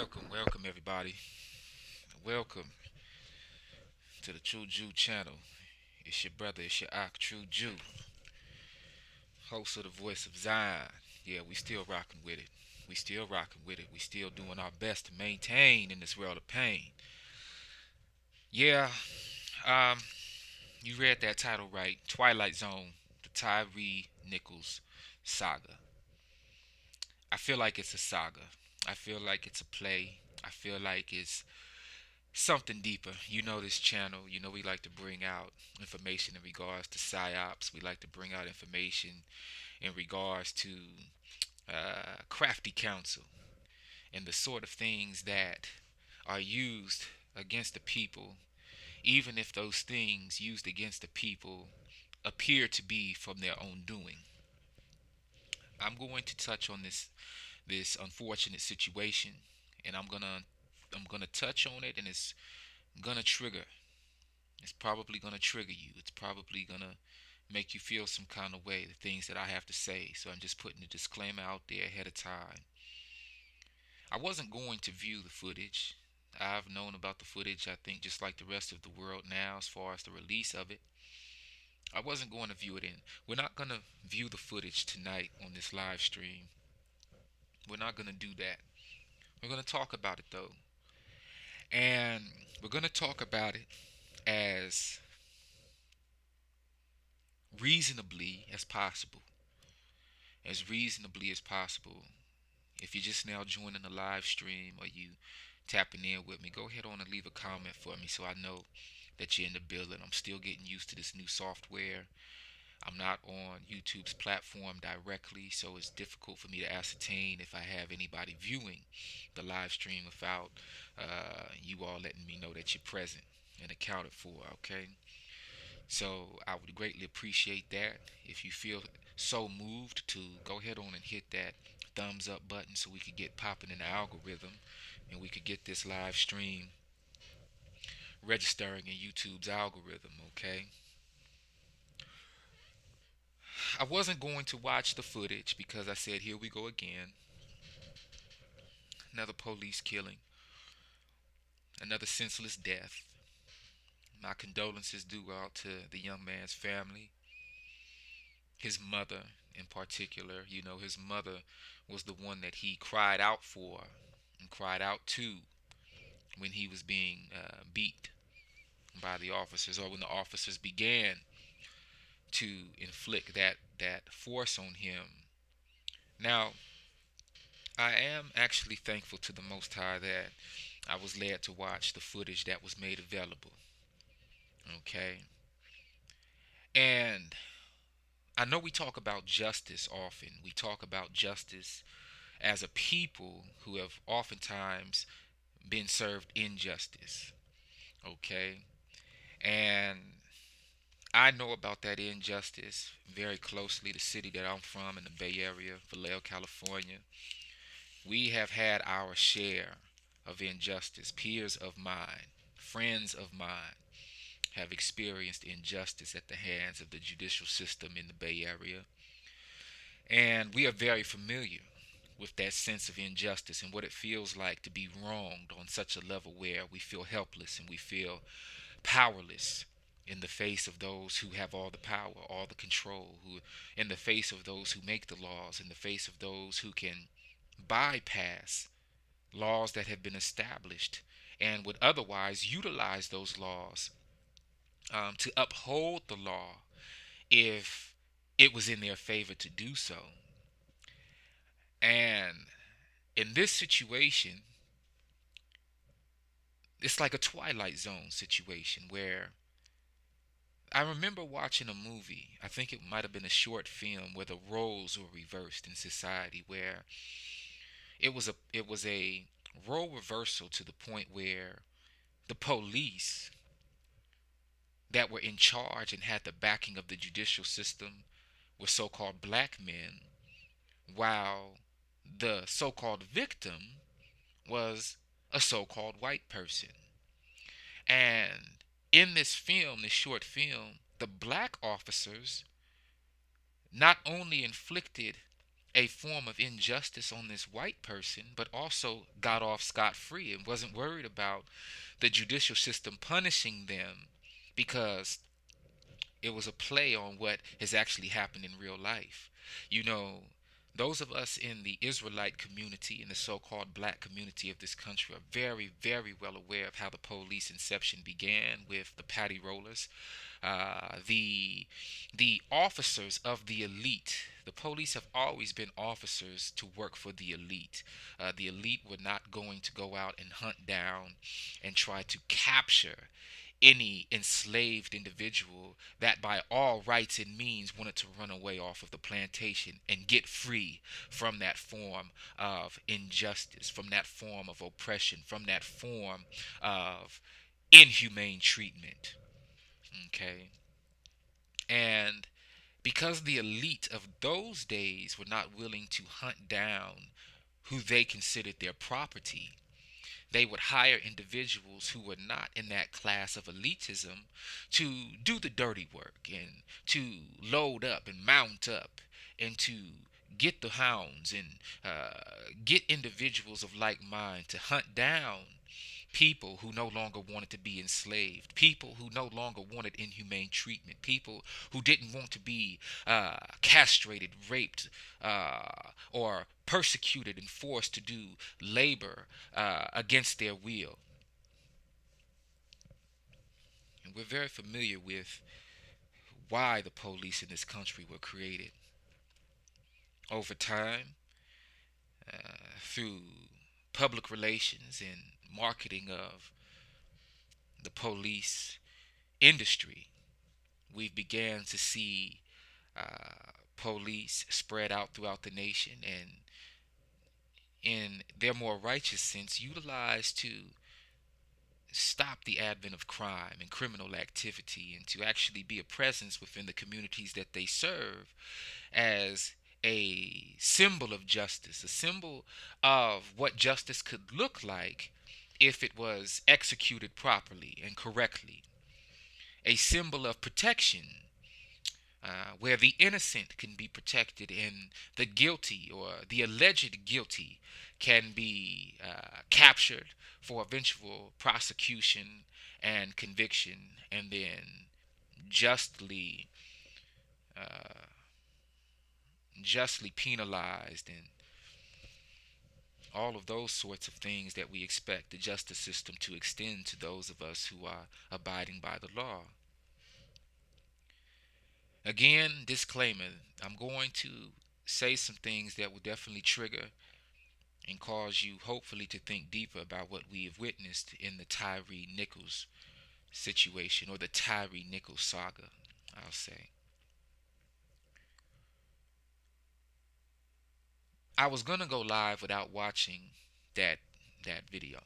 Welcome everybody. Welcome to the True Jew channel. It's your brother, it's your Ak True Jew, host of the Voice of Zion. Yeah, we still rocking with it. We still rocking with it. We still doing our best to maintain in this world of pain. Yeah, um, you read that title right. Twilight Zone, the Tyre Nichols saga. I feel like it's a saga. I feel like it's a play. I feel like it's something deeper. You know this channel. You know we like to bring out information in regards to psyops. We like to bring out information in regards to crafty counsel and the sort of things that are used against the people, even if those things used against the people appear to be from their own doing. I'm going to touch on this unfortunate situation, and I'm gonna touch on it, and it's gonna trigger. It's probably going to trigger you. It's probably going to make you feel some kind of way, the things that I have to say. So I'm just putting a disclaimer out there ahead of time. I wasn't going to view the footage. I've known about the footage, I think, just like the rest of the world now, as far as the release of it. I wasn't going to view it in. We're not going to view the footage tonight on this live stream. We're not going to do that. We're going to talk about it, though. And we're going to talk about it as reasonably as possible. As reasonably as possible. If you're just now joining the live stream or you tapping in with me, go ahead on and leave a comment for me so I know that you're in the building. I'm still getting used to this new software. I'm not on YouTube's platform directly, so it's difficult for me to ascertain if I have anybody viewing the live stream without you all letting me know that you're present and accounted for, okay? So I would greatly appreciate that. If you feel so moved to go ahead on and hit that thumbs up button so we could get popping in the algorithm and we could get this live stream registering in YouTube's algorithm, okay? I wasn't going to watch the footage because I said, here we go again. Another police killing, another senseless death. My condolences due out to the young man's family, his mother in particular. You know, his mother was the one that he cried out for and cried out to when he was being beat by the officers, or when the officers began to inflict that force on him. Now, I am actually thankful to the Most High that I was led to watch the footage that was made available. Okay, and I know we talk about justice often. We talk about justice as a people who have oftentimes been served injustice. Okay, and I know about that injustice very closely. The city that I'm from in the Bay Area, Vallejo, California, we have had our share of injustice. Peers of mine, friends of mine, have experienced injustice at the hands of the judicial system in the Bay Area. And we are very familiar with that sense of injustice and what it feels like to be wronged on such a level where we feel helpless and we feel powerless in the face of those who have all the power, all the control, who in the face of those who make the laws, in the face of those who can bypass laws that have been established and would otherwise utilize those laws to uphold the law if it was in their favor to do so. And in this situation, it's like a Twilight Zone situation where I remember watching a movie. I think it might have been a short film where the roles were reversed in society, where it was a role reversal to the point where the police that were in charge and had the backing of the judicial system were so-called black men, while the so-called victim was a so-called white person. And in this film, this short film, the black officers not only inflicted a form of injustice on this white person, but also got off scot free and wasn't worried about the judicial system punishing them because it was a play on what has actually happened in real life. You know, those of us in the Israelite community, in the so called black community of this country, are very, very well aware of how the police inception began with the patty rollers. The officers of the elite. The police have always been officers to work for the elite. The elite were not going to go out and hunt down and try to capture any enslaved individual that by all rights and means wanted to run away off of the plantation and get free from that form of injustice, from that form of oppression, from that form of inhumane treatment. Okay? And because the elite of those days were not willing to hunt down who they considered their property, they would hire individuals who were not in that class of elitism to do the dirty work and to load up and mount up and to get the hounds and get individuals of like mind to hunt down people who no longer wanted to be enslaved, people who no longer wanted inhumane treatment, people who didn't want to be castrated, raped, or persecuted and forced to do labor against their will. And we're very familiar with why the police in this country were created. Over time, through public relations and marketing of the police industry, we've began to see police spread out throughout the nation and in their more righteous sense utilized to stop the advent of crime and criminal activity and to actually be a presence within the communities that they serve as a symbol of justice, a symbol of what justice could look like if it was executed properly and correctly, a symbol of protection, where the innocent can be protected and the guilty or the alleged guilty can be captured for eventual prosecution and conviction and then justly uh, justly penalized and all of those sorts of things that we expect the justice system to extend to those of us who are abiding by the law. Again, disclaimer, I'm going to say some things that will definitely trigger and cause you hopefully to think deeper about what we have witnessed in the Tyre Nichols situation or the Tyre Nichols saga, I'll say. I was gonna go live without watching that video,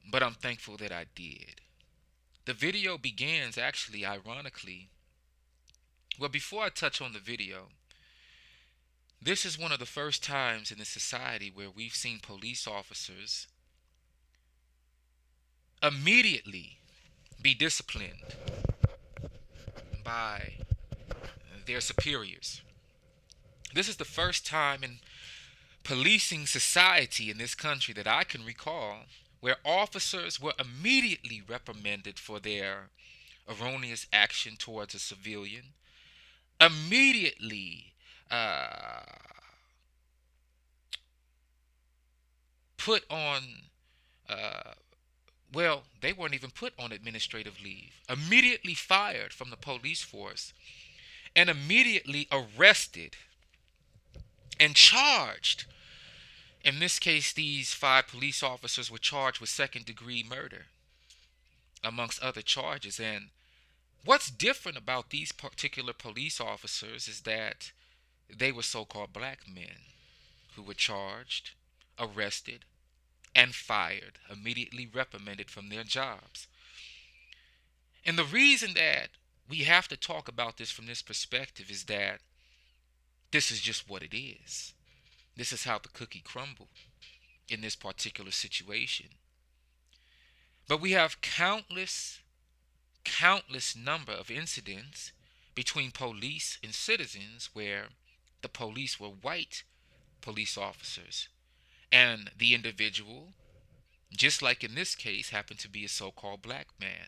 but I'm thankful that I did. The video begins actually ironically. Well, before I touch on the video, this is one of the first times in the society where we've seen police officers immediately be disciplined by their superiors. This is the first time in policing society in this country that I can recall where officers were immediately reprimanded for their erroneous action towards a civilian, immediately put on, uh, well, they weren't even put on administrative leave, immediately fired from the police force, and immediately arrested and charged. In this case, these 5 police officers were charged with second-degree murder, amongst other charges. And what's different about these particular police officers is that they were so-called black men who were charged, arrested, and fired, immediately reprimanded from their jobs. And the reason that we have to talk about this from this perspective is that this is just what it is. This is how the cookie crumbled in this particular situation. But we have countless number of incidents between police and citizens where the police were white police officers. And the individual, just like in this case, happened to be a so called black man,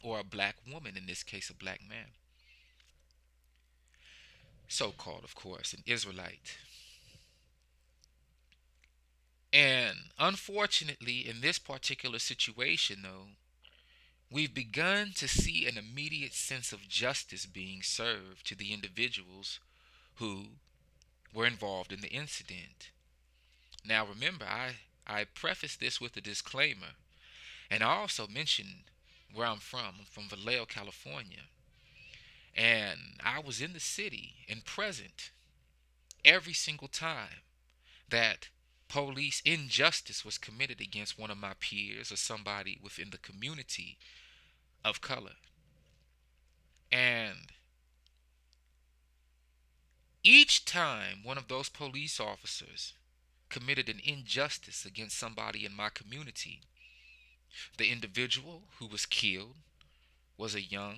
or a black woman, in this case, a black man. So called, of course, an Israelite. And unfortunately, in this particular situation, though, we've begun to see an immediate sense of justice being served to the individuals who were involved in the incident. Now, remember, I prefaced this with a disclaimer, and I also mentioned where I'm from. I'm from Vallejo, California. And I was in the city and present every single time that police injustice was committed against one of my peers or somebody within the community of color. And each time one of those police officers committed an injustice against somebody in my community, the individual who was killed was a young,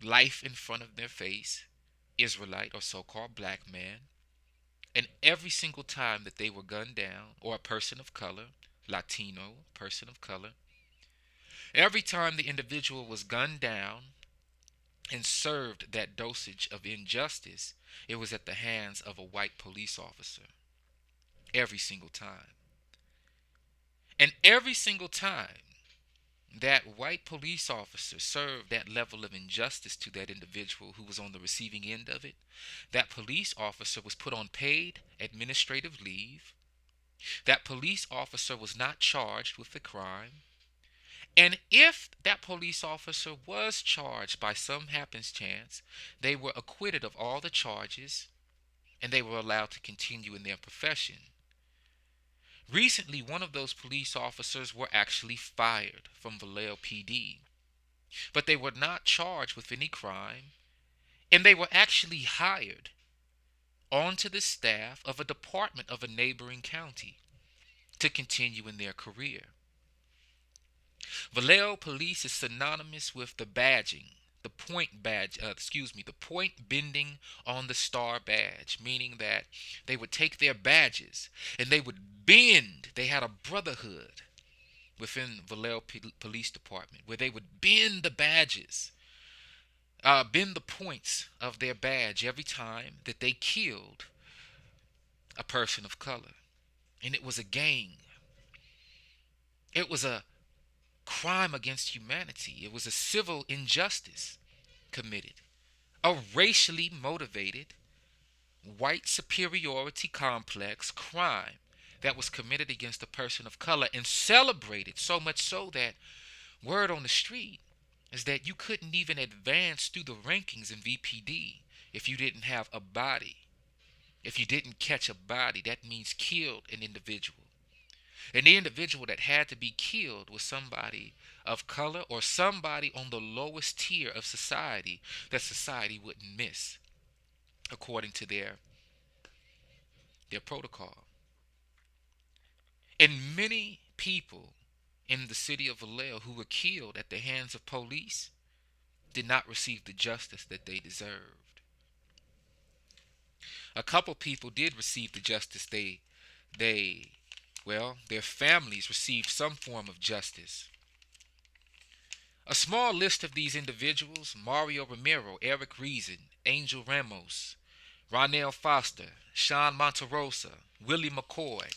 life in front of their face, Israelite or so called black man. And every single time that they were gunned down, or a person of color, Latino, person of color, every time the individual was gunned down and served that dosage of injustice, it was at the hands of a white police officer. Every single time. And every single time that white police officer served that level of injustice to that individual who was on the receiving end of it, that police officer was put on paid administrative leave. That police officer was not charged with the crime. And if that police officer was charged by some happenstance, they were acquitted of all the charges and they were allowed to continue in their profession. Recently, one of those police officers were actually fired from Vallejo PD, but they were not charged with any crime, and they were actually hired onto the staff of a department of a neighboring county to continue in their career. Vallejo police is synonymous with the badging, the point badge, the point bending on the star badge, meaning that they would take their badges and they would bend. They had a brotherhood within Vallejo Police Department where they would bend the badges, bend the points of their badge every time that they killed a person of color. And it was a gang. It was a crime against humanity. It was a civil injustice committed. A racially motivated, white superiority complex crime that was committed against a person of color and celebrated so much so that word on the street is that you couldn't even advance through the rankings in VPD if you didn't have a body. If you didn't catch a body, that means killed an individual. And the individual that had to be killed was somebody of color or somebody on the lowest tier of society that society wouldn't miss according to their protocol. And many people in the city of Vallejo who were killed at the hands of police did not receive the justice that they deserved. A couple people did receive the justice their families received some form of justice. A small list of these individuals: Mario Romero, Eric Reason, Angel Ramos, Ronell Foster, Sean Monterosa, Willie McCoy.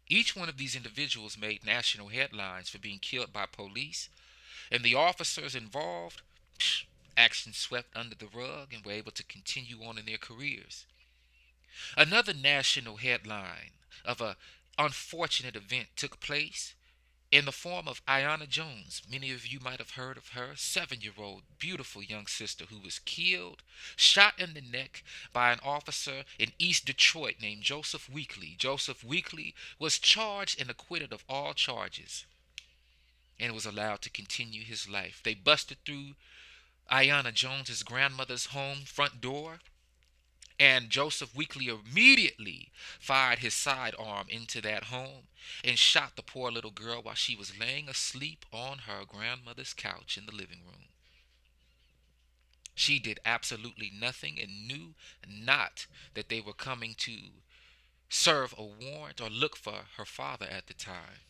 Each one of these individuals made national headlines for being killed by police, and the officers involved, actions swept under the rug and were able to continue on in their careers. Another national headline of an unfortunate event took place in the form of Ayanna Jones. Many of you might have heard of her, 7-year-old, beautiful young sister who was killed, shot in the neck by an officer in East Detroit named Joseph Weekly. Joseph Weekly was charged and acquitted of all charges and was allowed to continue his life. They busted through Ayanna Jones's grandmother's home front door, and Joseph Weekly immediately fired his sidearm into that home and shot the poor little girl while she was laying asleep on her grandmother's couch in the living room. She did absolutely nothing and knew not that they were coming to serve a warrant or look for her father at the time.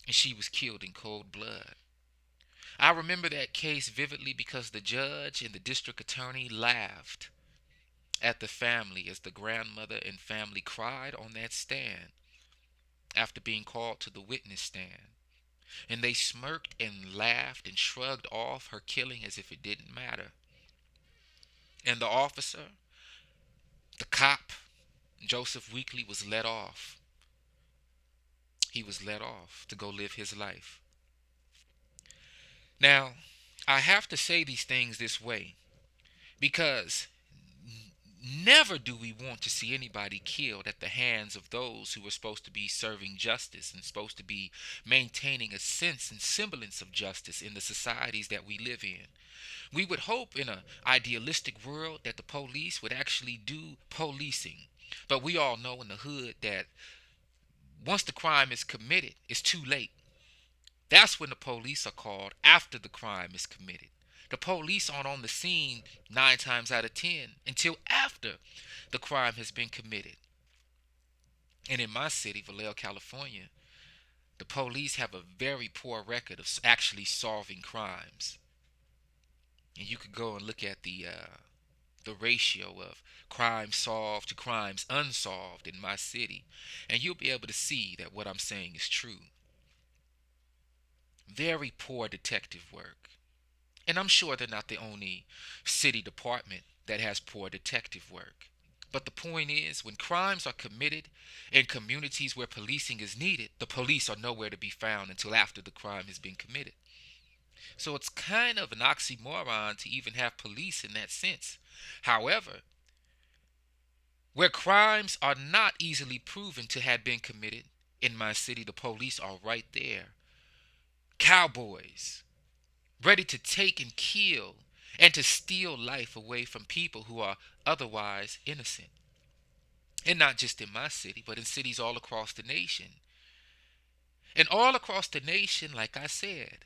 And she was killed in cold blood. I remember that case vividly because the judge and the district attorney laughed at the family as the grandmother and family cried on that stand after being called to the witness stand. And they smirked and laughed and shrugged off her killing as if it didn't matter. And the officer, the cop, Joseph Weekly, was let off. He was let off to go live his life. Now, I have to say these things this way because never do we want to see anybody killed at the hands of those who are supposed to be serving justice and supposed to be maintaining a sense and semblance of justice in the societies that we live in. We would hope in an idealistic world that the police would actually do policing. But we all know in the hood that once the crime is committed, it's too late. That's when the police are called after the crime is committed. The police aren't on the scene 9 times out of 10 until after the crime has been committed. And in my city, Vallejo, California, the police have a very poor record of actually solving crimes. And you could go and look at the ratio of crimes solved to crimes unsolved in my city, and you'll be able to see that what I'm saying is true. Very poor detective work. And I'm sure they're not the only city department that has poor detective work. But the point is, when crimes are committed in communities where policing is needed, the police are nowhere to be found until after the crime has been committed. So it's kind of an oxymoron to even have police in that sense. However, where crimes are not easily proven to have been committed, in my city, the police are right there. Cowboys, ready to take and kill and to steal life away from people who are otherwise innocent. And not just in my city, but in cities all across the nation. And all across the nation, like I said,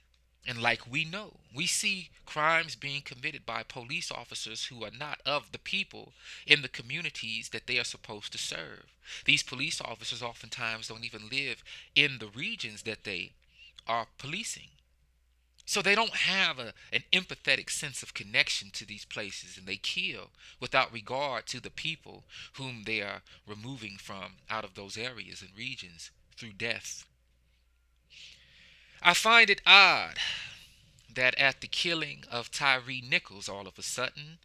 and like we know, we see crimes being committed by police officers who are not of the people in the communities that they are supposed to serve. These police officers oftentimes don't even live in the regions that they are policing. So they don't have an empathetic sense of connection to these places, and they kill without regard to the people whom they are removing from out of those areas and regions through death. I find it odd that at the killing of Tyre Nichols, all of a sudden,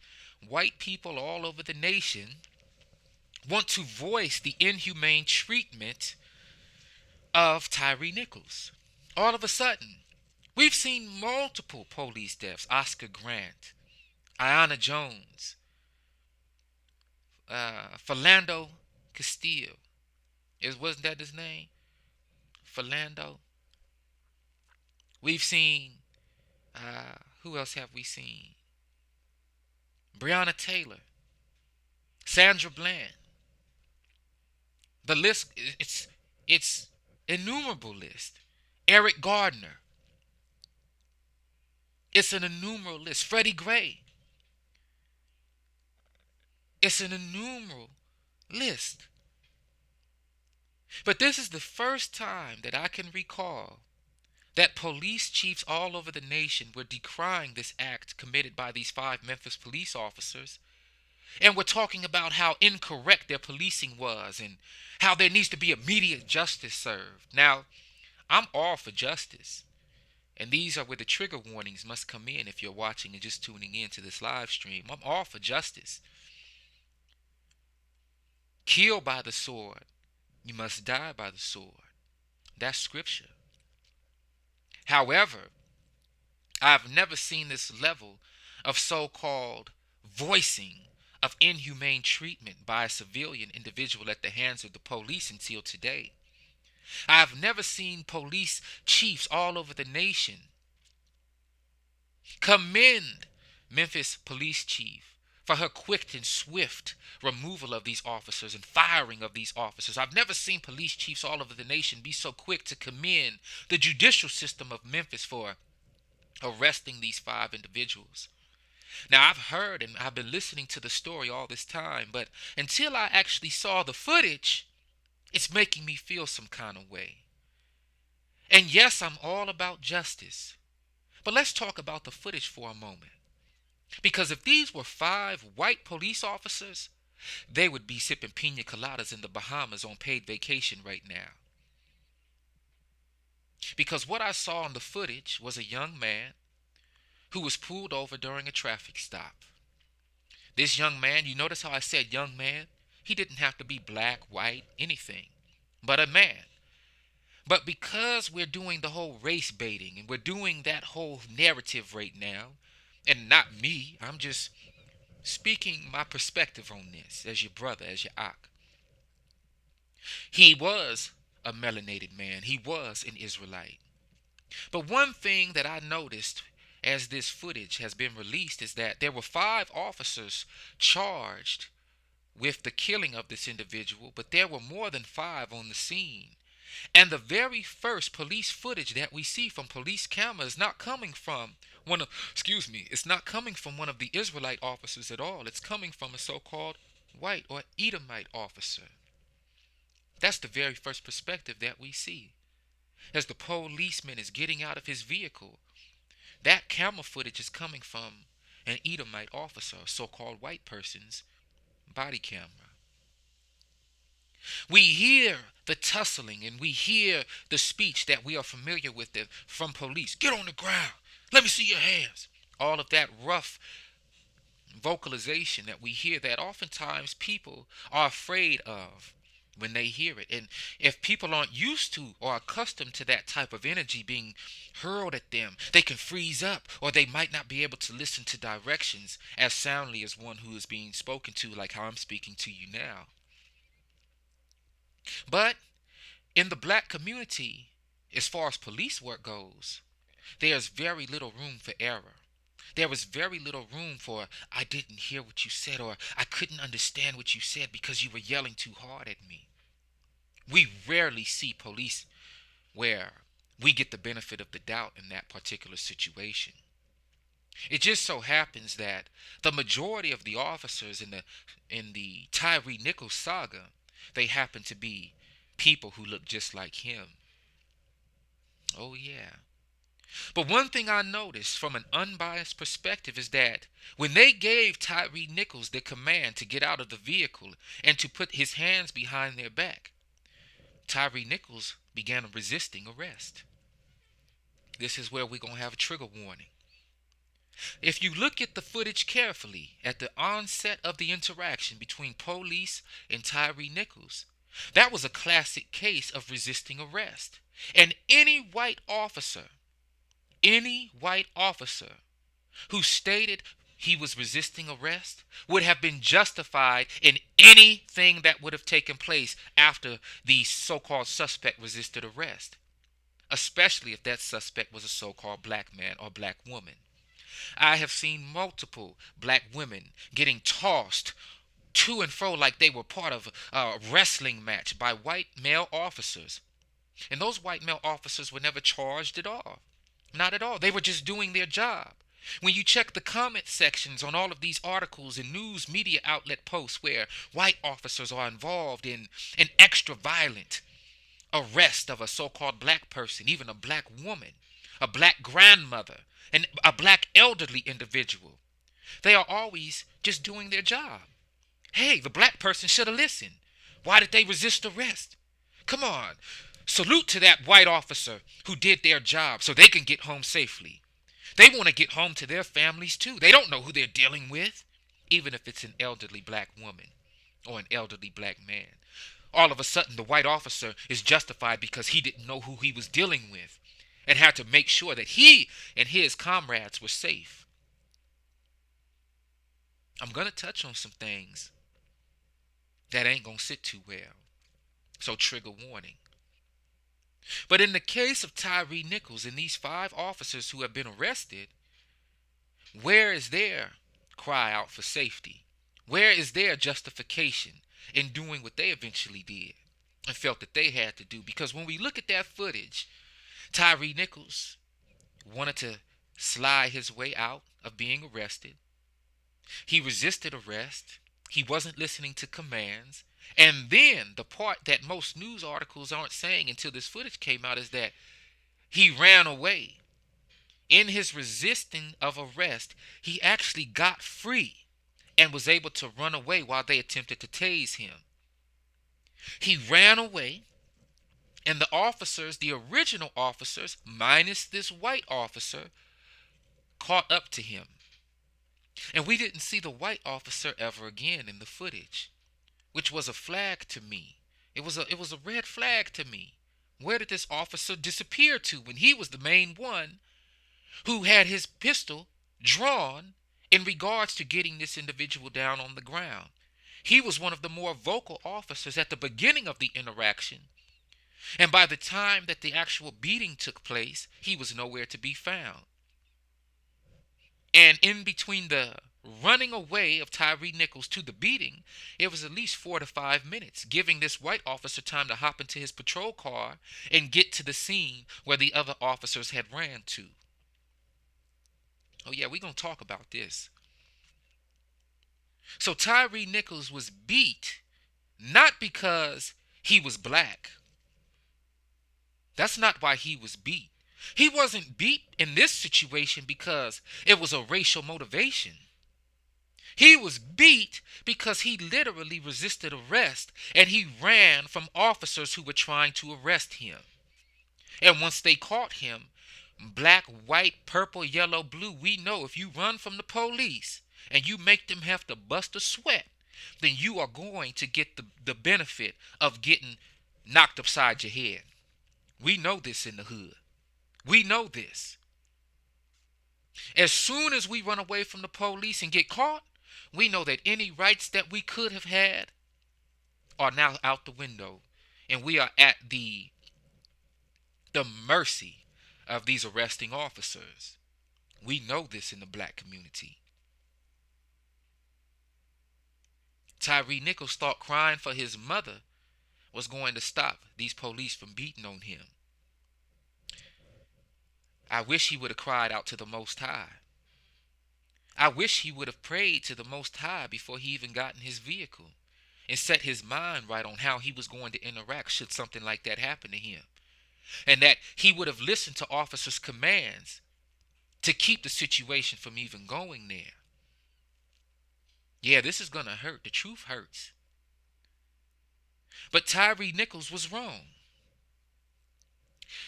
white people all over the nation want to voice the inhumane treatment of Tyre Nichols. All of a sudden, we've seen multiple police deaths. Oscar Grant, Ayanna Jones, Philando Castillo. Wasn't that his name? Philando. We've seen, who else have we seen? Breonna Taylor, Sandra Bland. The list, it's innumerable list. Eric Gardner. It's an innumerable list. Freddie Gray. It's an innumerable list. But this is the first time that I can recall that police chiefs all over the nation were decrying this act committed by these 5 Memphis police officers, and were talking about how incorrect their policing was and how there needs to be immediate justice served. Now, I'm all for justice. And these are where the trigger warnings must come in if you're watching and just tuning in to this live stream. I'm all for justice. Kill by the sword, you must die by the sword. That's scripture. However, I've never seen this level of so-called voicing of inhumane treatment by a civilian individual at the hands of the police until today. I've never seen police chiefs all over the nation commend Memphis police chief for her quick and swift removal of these officers and firing of these officers. I've never seen police chiefs all over the nation be so quick to commend the judicial system of Memphis for arresting these five individuals. Now, I've heard and I've been listening to the story all this time, but until I actually saw the footage, it's making me feel some kind of way. And yes, I'm all about justice. But let's talk about the footage for a moment. Because if these were five white police officers, they would be sipping pina coladas in the Bahamas on paid vacation right now. Because what I saw in the footage was a young man who was pulled over during a traffic stop. This young man, you notice how I said young man? He didn't have to be black, white, anything, but a man. But because we're doing the whole race baiting and we're doing that whole narrative right now, and not me, I'm just speaking my perspective on this as your brother, as your Ak. He was a melanated man. He was an Israelite. But one thing that I noticed as this footage has been released is that there were five officers charged with the killing of this individual, but there were more than five on the scene. And the very first police footage that we see from police cameras is not coming from it's not coming from one of the Israelite officers at all. It's coming from a so-called white or Edomite officer. That's the very first perspective that we see. As the policeman is getting out of his vehicle, that camera footage is coming from an Edomite officer, a so-called white person's body camera. We hear the tussling and we hear the speech that we are familiar with from police. Get on the ground. Let me see your hands. All of that rough vocalization that we hear that oftentimes people are afraid of when they hear it. And if people aren't used to or accustomed to that type of energy being hurled at them, they can freeze up or they might not be able to listen to directions as soundly as one who is being spoken to, like how I'm speaking to you now. But in the black community, as far as police work goes, there's very little room for error. There was very little room for, I didn't hear what you said, or I couldn't understand what you said because you were yelling too hard at me. We rarely see police where we get the benefit of the doubt in that particular situation. It just so happens that the majority of the officers in the Tyre Nichols saga, they happen to be people who look just like him. Oh yeah. But one thing I noticed from an unbiased perspective is that when they gave Tyre Nichols the command to get out of the vehicle and to put his hands behind their back, Tyre Nichols began resisting arrest. This is where we're going to have a trigger warning. If you look at the footage carefully at the onset of the interaction between police and Tyre Nichols, that was a classic case of resisting arrest. And any white officer who stated he was resisting arrest would have been justified in anything that would have taken place after the so-called suspect resisted arrest, especially if that suspect was a so-called black man or black woman. I have seen multiple black women getting tossed to and fro like they were part of a wrestling match by white male officers. And those white male officers were never charged at all. Not at all. They were just doing their job. When you check the comment sections on all of these articles and news media outlet posts where white officers are involved in an extra violent arrest of a so-called black person, even a black woman, a black grandmother, and a black elderly individual, they are always just doing their job. Hey, the black person should have listened. Why did they resist arrest? Come on. Salute to that white officer who did their job so they can get home safely. They want to get home to their families too. They don't know who they're dealing with, even if it's an elderly black woman or an elderly black man. All of a sudden, the white officer is justified because he didn't know who he was dealing with and had to make sure that he and his comrades were safe. I'm going to touch on some things that ain't going to sit too well. So trigger warning. But in the case of Tyre Nichols and these five officers who have been arrested, where is their cry out for safety? Where is their justification in doing what they eventually did and felt that they had to do? Because when we look at that footage, Tyre Nichols wanted to slide his way out of being arrested. He resisted arrest. He wasn't listening to commands. And then the part that most news articles aren't saying until this footage came out is that he ran away. In his resisting of arrest, he actually got free and was able to run away while they attempted to tase him. He ran away, and the officers, the original officers, minus this white officer, caught up to him. And we didn't see the white officer ever again in the footage, which was a flag to me. It was a red flag to me. Where did this officer disappear to when he was the main one who had his pistol drawn in regards to getting this individual down on the ground? He was one of the more vocal officers at the beginning of the interaction. And by the time that the actual beating took place, he was nowhere to be found. And in between the running away of Tyre Nichols to the beating, it was at least 4 to 5 minutes, giving this white officer time to hop into his patrol car and get to the scene where the other officers had ran to. Oh yeah, we're going to talk about this. So Tyre Nichols was beat not because he was black. That's not why he was beat. He wasn't beat in this situation because it was a racial motivation. He was beat because he literally resisted arrest and he ran from officers who were trying to arrest him. And once they caught him, black, white, purple, yellow, blue, we know if you run from the police and you make them have to bust a sweat, then you are going to get the benefit of getting knocked upside your head. We know this in the hood. We know this. As soon as we run away from the police and get caught, we know that any rights that we could have had are now out the window. And we are at the mercy of these arresting officers. We know this in the black community. Tyre Nichols thought crying for his mother was going to stop these police from beating on him. I wish he would have cried out to the Most High. I wish he would have prayed to the Most High before he even got in his vehicle and set his mind right on how he was going to interact should something like that happen to him. And that he would have listened to officers' commands to keep the situation from even going there. Yeah, this is going to hurt. The truth hurts. But Tyre Nichols was wrong.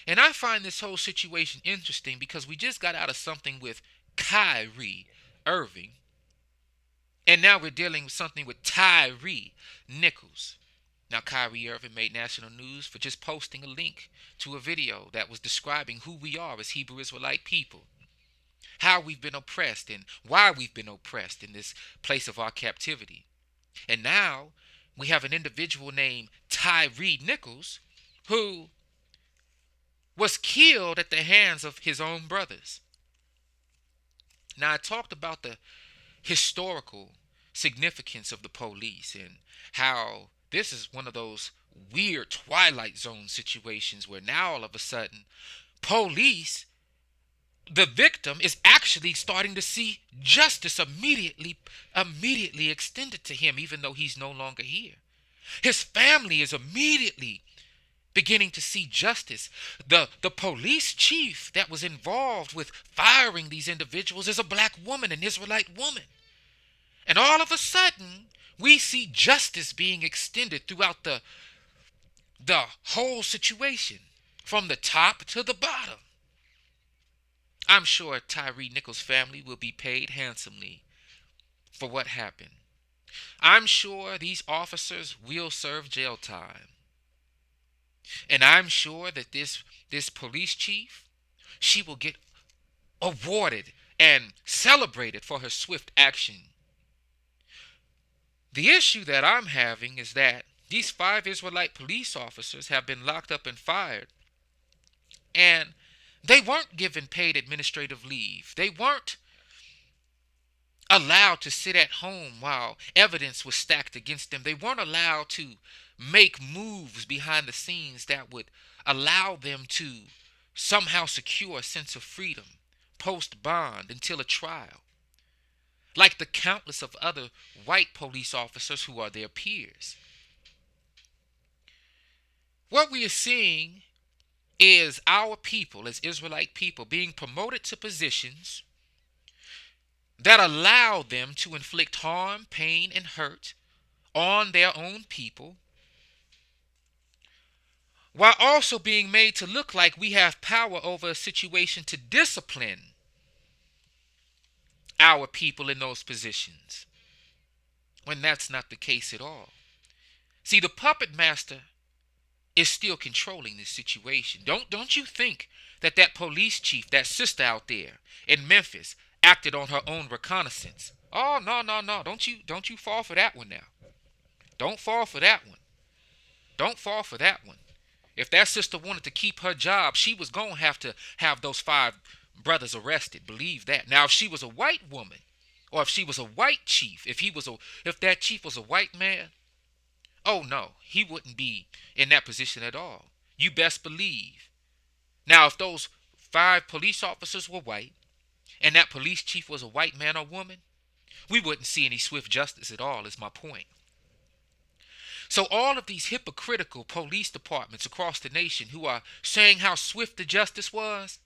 And I find this whole situation interesting because we just got out of something with Kyrie Irving. And now we're dealing with something with Tyre Nichols. Now, Kyrie Irving made national news for just posting a link to a video that was describing who we are as Hebrew Israelite people, how we've been oppressed and why we've been oppressed in this place of our captivity. And now we have an individual named Tyre Nichols who was killed at the hands of his own brothers. Now, I talked about the historical significance of the police and how this is one of those weird Twilight Zone situations where now all of a sudden police, the victim, is actually starting to see justice immediately extended to him, even though he's no longer here. His family is immediately beginning to see justice. The police chief that was involved with firing these individuals is a black woman, an Israelite woman. And all of a sudden, we see justice being extended throughout the whole situation, from the top to the bottom. I'm sure Tyre Nichols' family will be paid handsomely for what happened. I'm sure these officers will serve jail time. And I'm sure that this police chief, she will get awarded and celebrated for her swift action. The issue that I'm having is that these 5 Israelite police officers have been locked up and fired, and they weren't given paid administrative leave. They weren't allowed to sit at home while evidence was stacked against them. They weren't allowed to make moves behind the scenes that would allow them to somehow secure a sense of freedom. post bond until a trial, like the countless of other white police officers who are their peers. What we are seeing is our people, as Israelite people, being promoted to positions that allow them to inflict harm, pain, and hurt on their own people, while also being made to look like we have power over a situation to discipline our people in those positions, when that's not the case at all. See, the puppet master is still controlling this situation. Don't you think that police chief, that sister out there in Memphis, acted on her own reconnaissance? Oh, no. Don't you fall for that one now. Don't fall for that one. Don't fall for that one. If that sister wanted to keep her job, she was going to have those 5 brothers arrested. Believe that. Now, if she was a white woman, or if she was a white chief, if that chief was a white man, oh no, he wouldn't be in that position at all. You best believe. Now, if those 5 police officers were white, and that police chief was a white man or woman, we wouldn't see any swift justice at all, is my point. So all of these hypocritical police departments across the nation who are saying how swift the justice was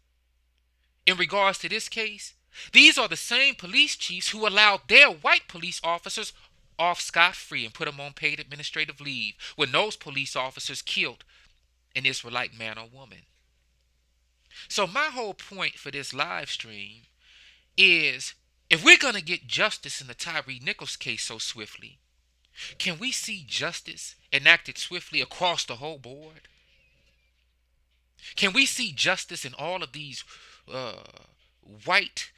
in regards to this case, these are the same police chiefs who allowed their white police officers off scot-free and put them on paid administrative leave when those police officers killed an Israelite man or woman. So my whole point for this live stream is, if we're going to get justice in the Tyre Nichols case so swiftly, can we see justice enacted swiftly across the whole board? Can we see justice in all of these white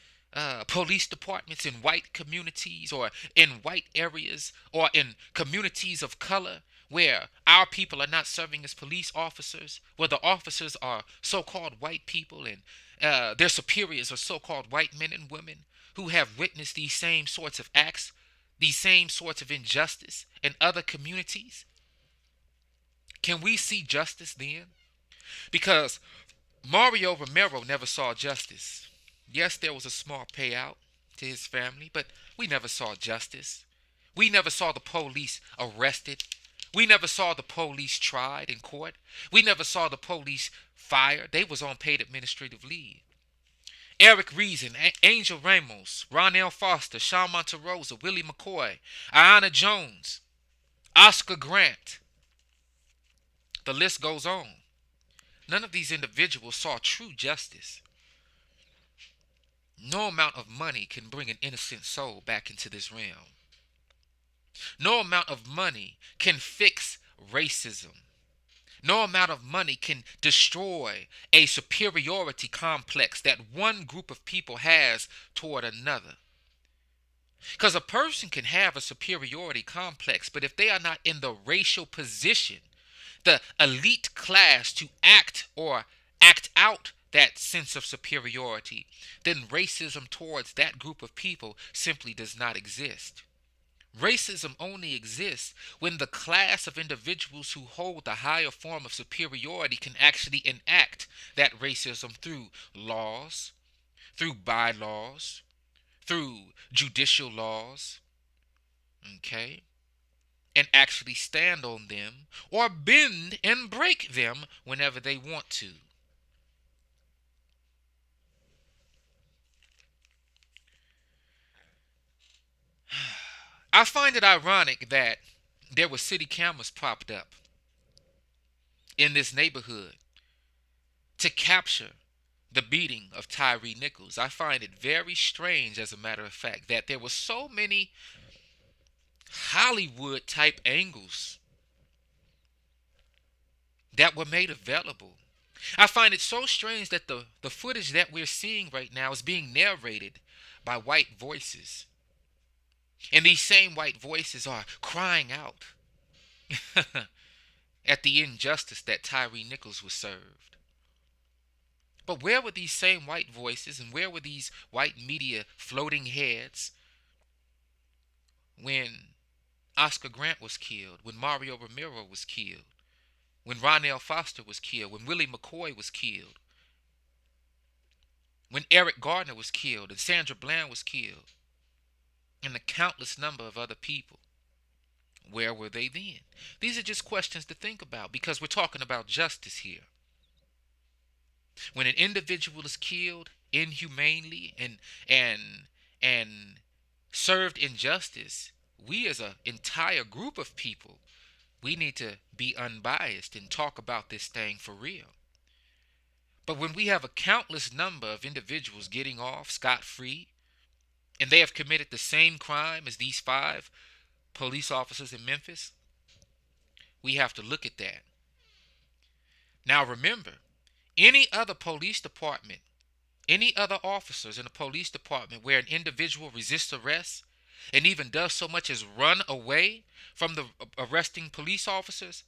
police departments in white communities, or in white areas, or in communities of color where our people are not serving as police officers, where the officers are so-called white people and their superiors are so-called white men and women who have witnessed these same sorts of acts, these same sorts of injustice in other communities? Can we see justice then? Because Mario Romero never saw justice. Yes, there was a small payout to his family, but we never saw justice. We never saw the police arrested. We never saw the police tried in court. We never saw the police fired. They was on paid administrative leave. Eric Reason, Angel Ramos, Ronell Foster, Sean Monterosa, Willie McCoy, Ayanna Jones, Oscar Grant. The list goes on. None of these individuals saw true justice. No amount of money can bring an innocent soul back into this realm. No amount of money can fix racism. No amount of money can destroy a superiority complex that one group of people has toward another. Because a person can have a superiority complex, but if they are not in the racial position, the elite class, to act out that sense of superiority, then racism towards that group of people simply does not exist. Racism only exists when the class of individuals who hold the higher form of superiority can actually enact that racism through laws, through bylaws, through judicial laws, okay, and actually stand on them or bend and break them whenever they want to. I find it ironic that there were city cameras propped up in this neighborhood to capture the beating of Tyre Nichols. I find it very strange, as a matter of fact, that there were so many Hollywood type angles that were made available. I find it so strange that the footage that we're seeing right now is being narrated by white voices. And these same white voices are crying out at the injustice that Tyre Nichols was served. But where were these same white voices, and where were these white media floating heads when Oscar Grant was killed, when Mario Romero was killed, when Ronell Foster was killed, when Willie McCoy was killed? when Eric Gardner was killed and Sandra Bland was killed, and a countless number of other people. Where were they then? These are just questions to think about because we're talking about justice here. When an individual is killed inhumanely and served injustice, we as an entire group of people, we need to be unbiased and talk about this thing for real. But when we have a countless number of individuals getting off scot-free, and they have committed the same crime as these 5 police officers in Memphis, we have to look at that. Now remember, any other police department, any other officers in a police department where an individual resists arrest and even does so much as run away from the arresting police officers,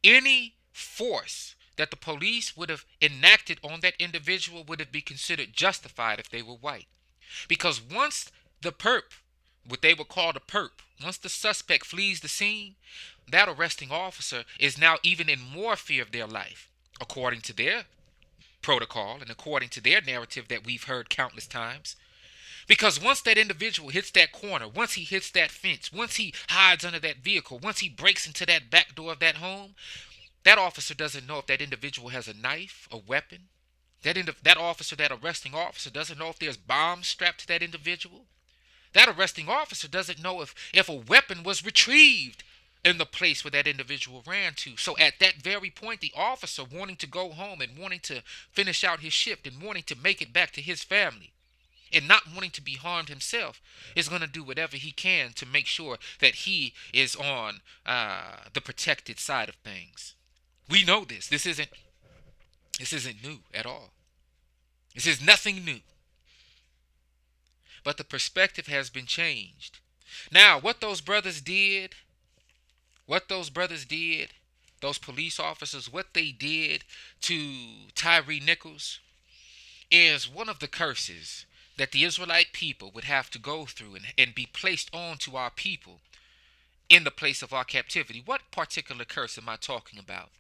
any force that the police would have enacted on that individual would have been considered justified if they were white. Because once the perp, what they would call the perp, once the suspect flees the scene, that arresting officer is now even in more fear of their life, according to their protocol and according to their narrative that we've heard countless times. Because once that individual hits that corner, once he hits that fence, once he hides under that vehicle, once he breaks into that back door of that home, that officer doesn't know if that individual has a knife, a weapon. That officer, that arresting officer, doesn't know if there's bombs strapped to that individual. That arresting officer doesn't know if a weapon was retrieved in the place where that individual ran to. So at that very point, the officer wanting to go home and wanting to finish out his shift and wanting to make it back to his family and not wanting to be harmed himself is going to do whatever he can to make sure that he is on the protected side of things. We know this. This isn't new at all. This is nothing new. But the perspective has been changed. Now, what those brothers did, those police officers, what they did to Tyre Nichols is one of the curses that the Israelite people would have to go through and be placed onto our people in the place of our captivity. What particular curse am I talking about?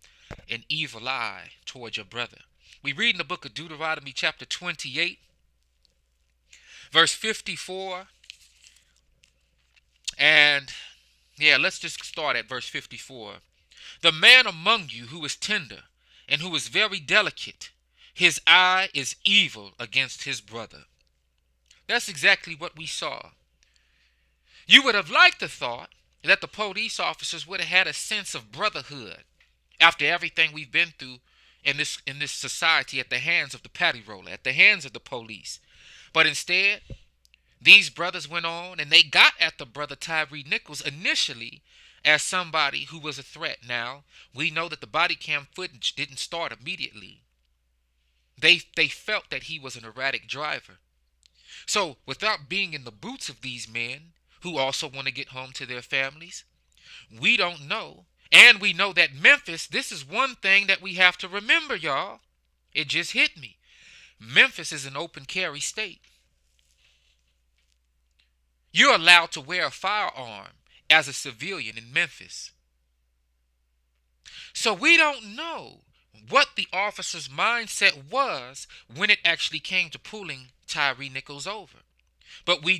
An evil eye toward your brother. We read in the book of Deuteronomy chapter 28, verse 54. And let's just start at verse 54. The man among you who is tender and who is very delicate, his eye is evil against his brother. That's exactly what we saw. You would have liked to thought that the police officers would have had a sense of brotherhood after everything we've been through in this society at the hands of the patty roller, at the hands of the police. But instead, these brothers went on and they got at the brother Tyre Nichols initially as somebody who was a threat. Now, we know that the body cam footage didn't start immediately. They felt that he was an erratic driver. So, without being in the boots of these men who also want to get home to their families, we don't know. And we know that Memphis, this is one thing that we have to remember, y'all. It just hit me. Memphis is an open carry state. You're allowed to wear a firearm as a civilian in Memphis. So we don't know what the officer's mindset was when it actually came to pulling Tyre Nichols over. But we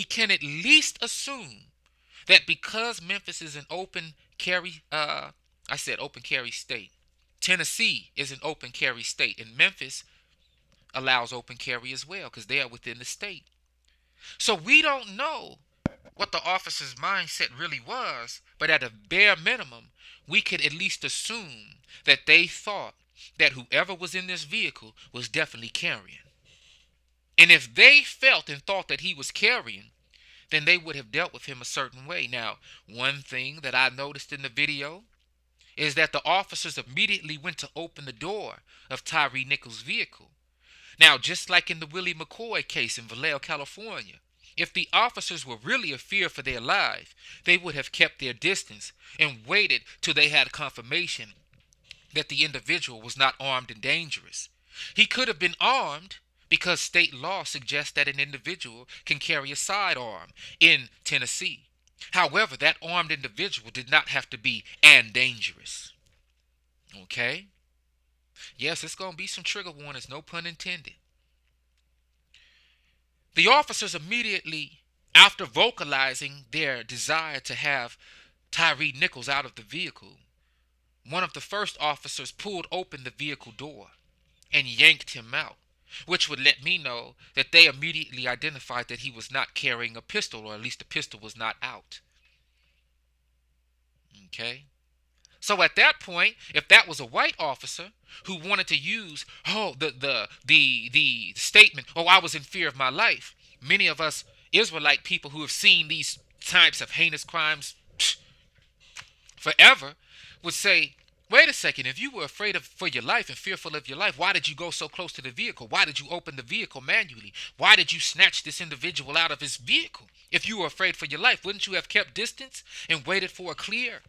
can at least assume that because Memphis is an open carry, open carry state. Tennessee is an open carry state, and Memphis allows open carry as well because they are within the state. So we don't know what the officer's mindset really was, but at a bare minimum, we could at least assume that they thought that whoever was in this vehicle was definitely carrying. And if they felt and thought that he was carrying, then they would have dealt with him a certain way. Now, one thing that I noticed in the video is that the officers immediately went to open the door of Tyre Nichols' vehicle. Now, just like in the Willie McCoy case in Vallejo, California, if the officers were really in fear for their life, they would have kept their distance and waited till they had confirmation that the individual was not armed and dangerous. He could have been armed because state law suggests that an individual can carry a sidearm in Tennessee. However, that armed individual did not have to be and dangerous. Okay? Yes, it's going to be some trigger warnings, no pun intended. The officers immediately, after vocalizing their desire to have Tyre Nichols out of the vehicle, one of the first officers pulled open the vehicle door and yanked him out, which would let me know that they immediately identified that he was not carrying a pistol, or at least the pistol was not out. Okay? So at that point, if that was a white officer who wanted to use the statement, "Oh, I was in fear of my life," many of us Israelite people who have seen these types of heinous crimes forever would say, "Wait a second, if you were afraid for your life and fearful of your life, why did you go so close to the vehicle? Why did you open the vehicle manually? Why did you snatch this individual out of his vehicle? If you were afraid for your life, wouldn't you have kept distance and waited for a clear?"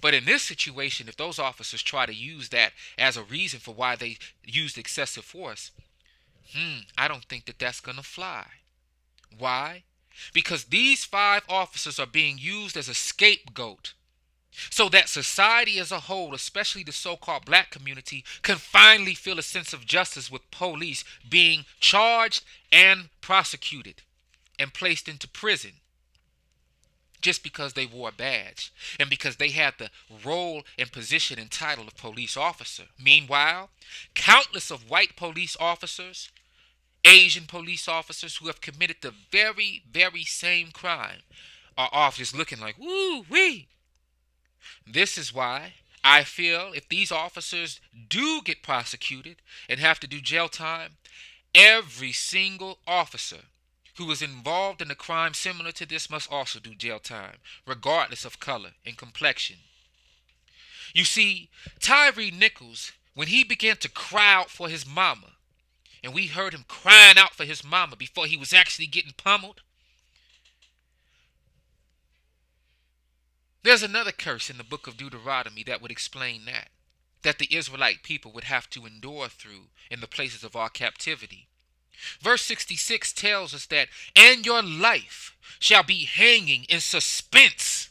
But in this situation, if those officers try to use that as a reason for why they used excessive force, I don't think that that's going to fly. Why? Because these 5 officers are being used as a scapegoat so that society as a whole, especially the so-called black community, can finally feel a sense of justice with police being charged and prosecuted and placed into prison just because they wore a badge and because they had the role and position and title of police officer. Meanwhile, countless of white police officers, Asian police officers who have committed the very, very same crime are off just looking like, woo-wee. This is why I feel if these officers do get prosecuted and have to do jail time, every single officer who was involved in a crime similar to this must also do jail time, regardless of color and complexion. You see, Tyre Nichols, when he began to cry out for his mama, and we heard him crying out for his mama before he was actually getting pummeled, there's another curse in the book of Deuteronomy that would explain that the Israelite people would have to endure through in the places of our captivity. Verse 66 tells us that, "And your life shall be hanging in suspense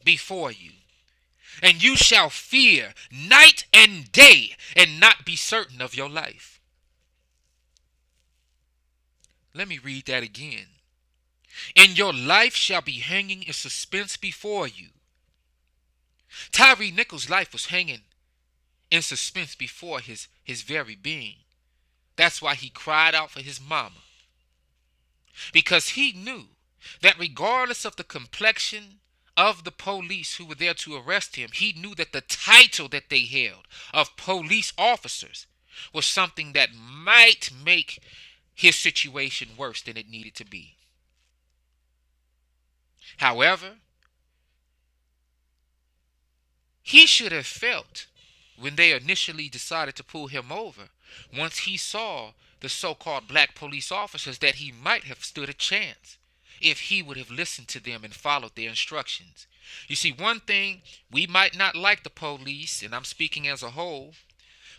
before you, and you shall fear night and day and not be certain of your life." Let me read that again. "And your life shall be hanging in suspense before you." Tyre Nichols' life was hanging in suspense before his very being. That's why he cried out for his mama. Because he knew that regardless of the complexion of the police who were there to arrest him, he knew that the title that they held of police officers was something that might make his situation worse than it needed to be. However, he should have felt when they initially decided to pull him over, once he saw the so-called black police officers, that he might have stood a chance if he would have listened to them and followed their instructions. You see, one thing, we might not like the police, and I'm speaking as a whole,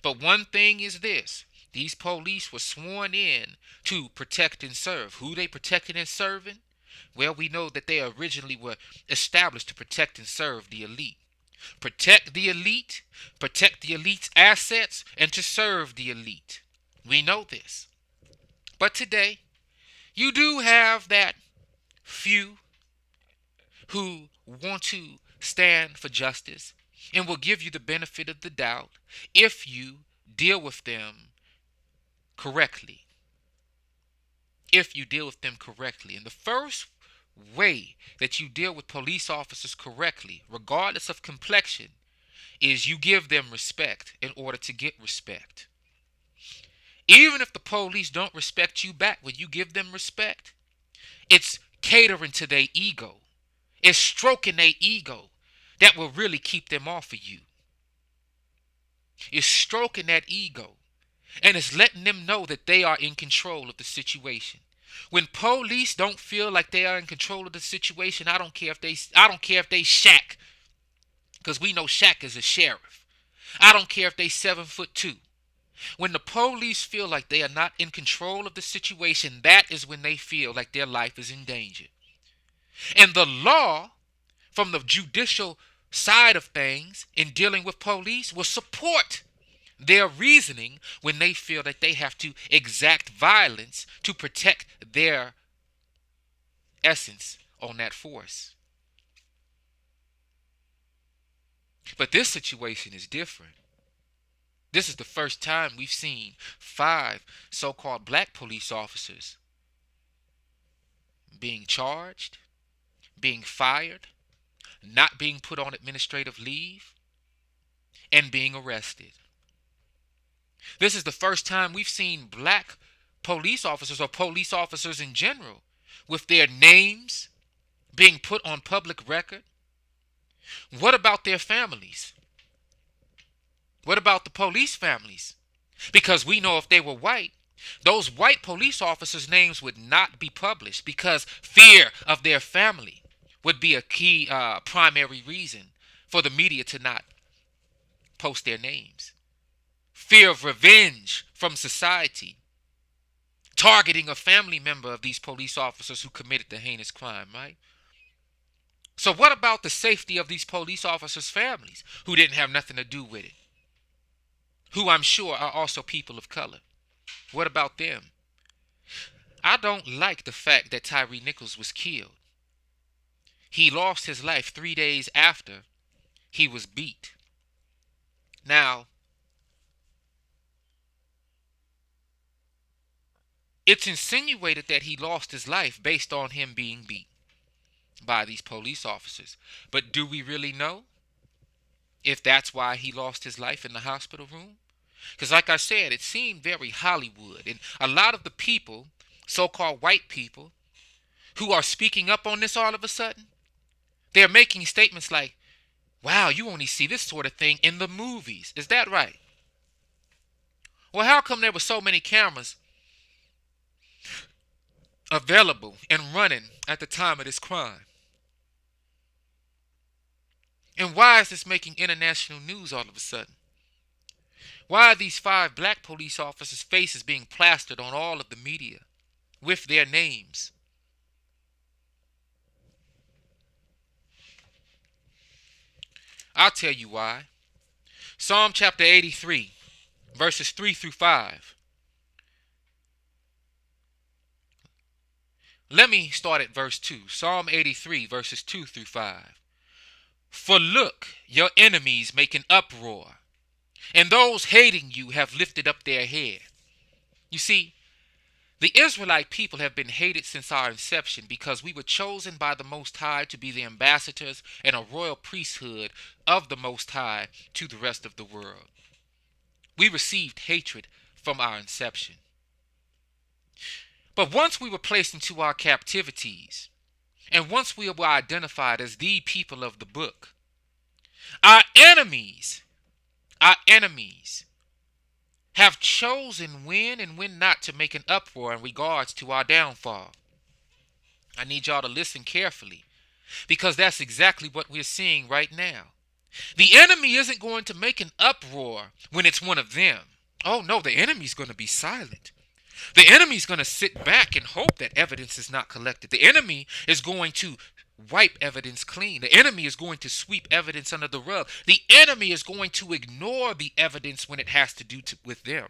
but one thing is this: these police were sworn in to protect and serve. Who they protected and serving? Well, we know that they originally were established to protect and serve the elite. Protect the elite, protect the elite's assets, and to serve the elite. We know this. But today, you do have that few who want to stand for justice and will give you the benefit of the doubt if you deal with them correctly. If you deal with them correctly. And the first way that you deal with police officers correctly, regardless of complexion, is you give them respect in order to get respect. Even if the police don't respect you back when you give them respect, it's catering to their ego. It's stroking their ego that will really keep them off of you. It's stroking that ego, and it's letting them know that they are in control of the situation. When police don't feel like they are in control of the situation, I don't care if they Shaq, because we know Shaq is a sheriff. I don't care if they 7'2". When the police feel like they are not in control of the situation, that is when they feel like their life is in danger. And the law, from the judicial side of things in dealing with police, will support their reasoning when they feel that they have to exact violence to protect their essence on that force. But this situation is different. This is the first time we've seen 5 so-called black police officers being charged, being fired, not being put on administrative leave, and being arrested. This is the first time we've seen black police officers or police officers in general with their names being put on public record. What about their families? What about the police families? Because we know if they were white, those white police officers' names would not be published because fear of their family would be a key primary reason for the media to not post their names. Fear of revenge from society, targeting a family member of these police officers who committed the heinous crime, right? So what about the safety of these police officers' families who didn't have nothing to do with it? Who I'm sure are also people of color. What about them? I don't like the fact that Tyre Nichols was killed. He lost his life 3 days after he was beat. Now, it's insinuated that he lost his life based on him being beat by these police officers. But do we really know if that's why he lost his life in the hospital room? Because like I said, it seemed very Hollywood. And a lot of the people, so-called white people, who are speaking up on this all of a sudden, they're making statements like, wow, you only see this sort of thing in the movies. Is that right? Well, how come there were so many cameras available and running at the time of this crime? And why is this making international news all of a sudden? Why are these 5 black police officers' faces being plastered on all of the media with their names? I'll tell you why. Psalm chapter 83, verses 3 through 5. Let me start at verse 2. Psalm 83, verses 2 through 5. For look, your enemies make an uproar, and those hating you have lifted up their head. You see, the Israelite people have been hated since our inception because we were chosen by the Most High to be the ambassadors and a royal priesthood of the Most High to the rest of the world. We received hatred from our inception. But once we were placed into our captivities, and once we were identified as the people of the book, our enemies have chosen when and when not to make an uproar in regards to our downfall. I need y'all to listen carefully, because that's exactly what we're seeing right now. The enemy isn't going to make an uproar when it's one of them. Oh no, the enemy's going to be silent. The enemy's going to sit back and hope that evidence is not collected. The enemy is going to wipe evidence clean. The enemy is going to sweep evidence under the rug. The enemy is going to ignore the evidence when it has to do with them.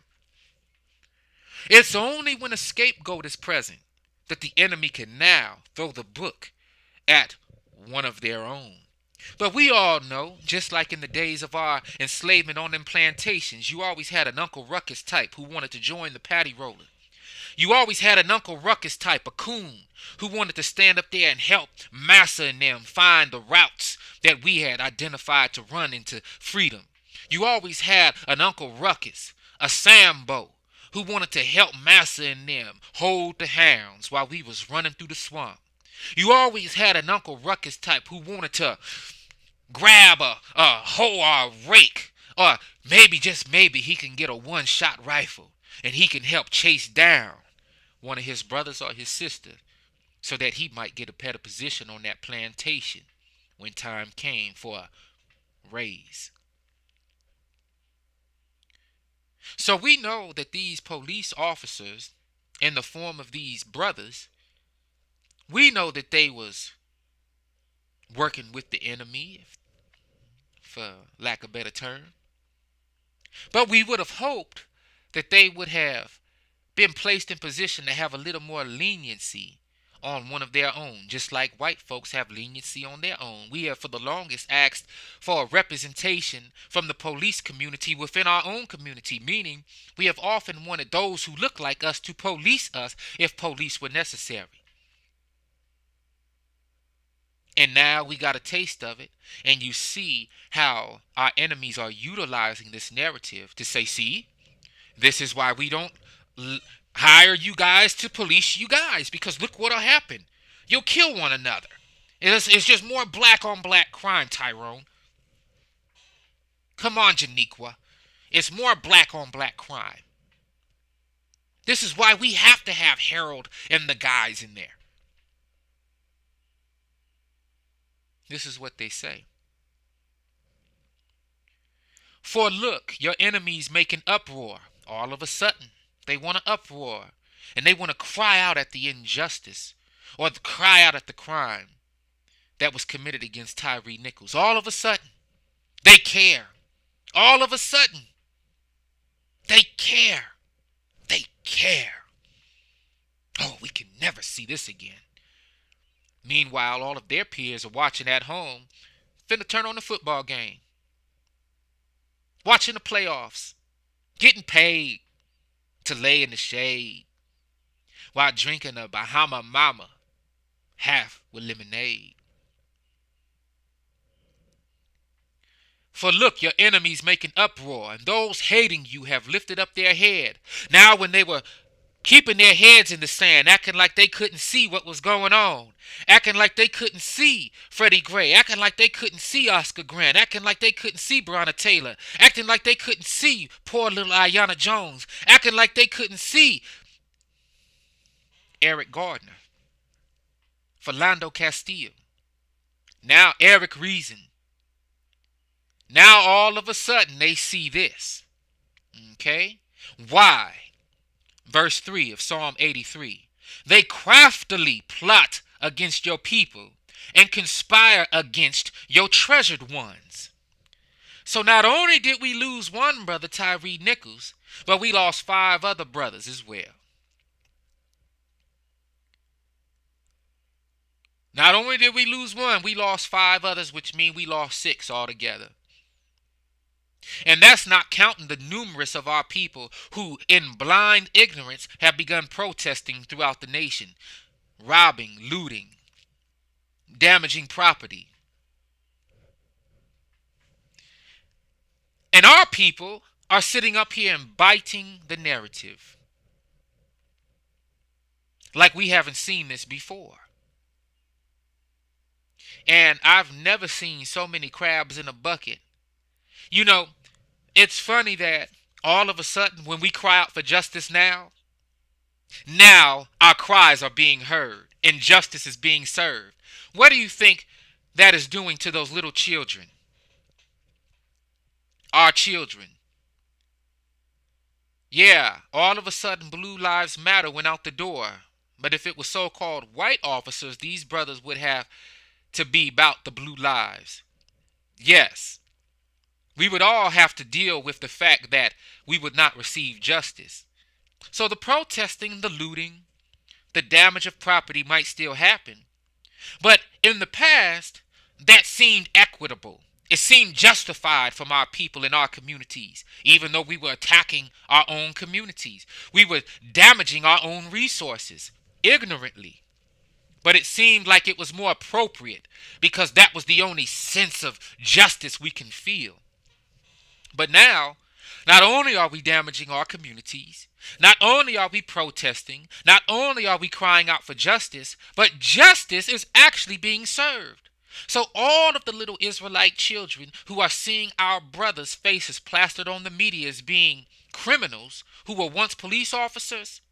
It's only when a scapegoat is present that the enemy can now throw the book at one of their own. But we all know, just like in the days of our enslavement on them plantations, you always had an Uncle Ruckus type who wanted to join the patty roller. You always had an Uncle Ruckus type, a coon, who wanted to stand up there and help Massa and them find the routes that we had identified to run into freedom. You always had an Uncle Ruckus, a Sambo, who wanted to help Massa and them hold the hounds while we was running through the swamp. You always had an Uncle Ruckus type who wanted to grab a hoe or a rake, or maybe, just maybe, he can get a one-shot rifle and he can help chase down one of his brothers or his sister so that he might get a better position on that plantation when time came for a raise. So we know that these police officers, in the form of these brothers, we know that they was working with the enemy, for lack of a better term. But we would have hoped that they would have been placed in position to have a little more leniency on one of their own, just like white folks have leniency on their own. We have for the longest asked for a representation from the police community within our own community, meaning we have often wanted those who look like us to police us if police were necessary. And now we got a taste of it, and you see how our enemies are utilizing this narrative to say, see, this is why we don't hire you guys to police you guys, because look what'll happen. You'll kill one another. It's just more black on black crime, Tyrone. Come on, Janiqua. It's more black on black crime. This is why we have to have Harold and the guys in there. This is what they say. For look, your enemies make an uproar. All of a sudden, they want an uproar. And they want to cry out at the injustice or cry out at the crime that was committed against Tyre Nichols. All of a sudden, they care. All of a sudden, they care. They care. Oh, we can never see this again. Meanwhile, all of their peers are watching at home, finna turn on the football game, watching the playoffs, getting paid to lay in the shade while drinking a Bahama Mama half with lemonade. For look, your enemies make an uproar, and those hating you have lifted up their head. Now when they were keeping their heads in the sand, acting like they couldn't see what was going on, acting like they couldn't see Freddie Gray, acting like they couldn't see Oscar Grant, acting like they couldn't see Breonna Taylor, acting like they couldn't see poor little Aiyana Jones, acting like they couldn't see Eric Gardner, Philando Castile, now Eric Reason. Now all of a sudden they see this. Okay? Why? Verse 3 of Psalm 83. They craftily plot against your people and conspire against your treasured ones. So not only did we lose one brother, Tyre Nichols, but we lost 5 other brothers as well. Not only did we lose one, we lost 5 others, which means we lost 6 altogether. And that's not counting the numerous of our people who, in blind ignorance, have begun protesting throughout the nation, robbing, looting, damaging property. And our people are sitting up here and biting the narrative like we haven't seen this before. And I've never seen so many crabs in a bucket. You know, it's funny that all of a sudden when we cry out for justice now our cries are being heard and justice is being served. What do you think that is doing to those little children? Our children. Yeah, all of a sudden Blue Lives Matter went out the door. But if it was so-called white officers, these brothers would have to be about the blue lives. Yes. We would all have to deal with the fact that we would not receive justice. So the protesting, the looting, the damage of property might still happen. But in the past, that seemed equitable. It seemed justified from our people in our communities, even though we were attacking our own communities. We were damaging our own resources ignorantly. But it seemed like it was more appropriate because that was the only sense of justice we can feel. But now, not only are we damaging our communities, not only are we protesting, not only are we crying out for justice, but justice is actually being served. So all of the little Israelite children who are seeing our brothers' faces plastered on the media as being criminals who were once police officers,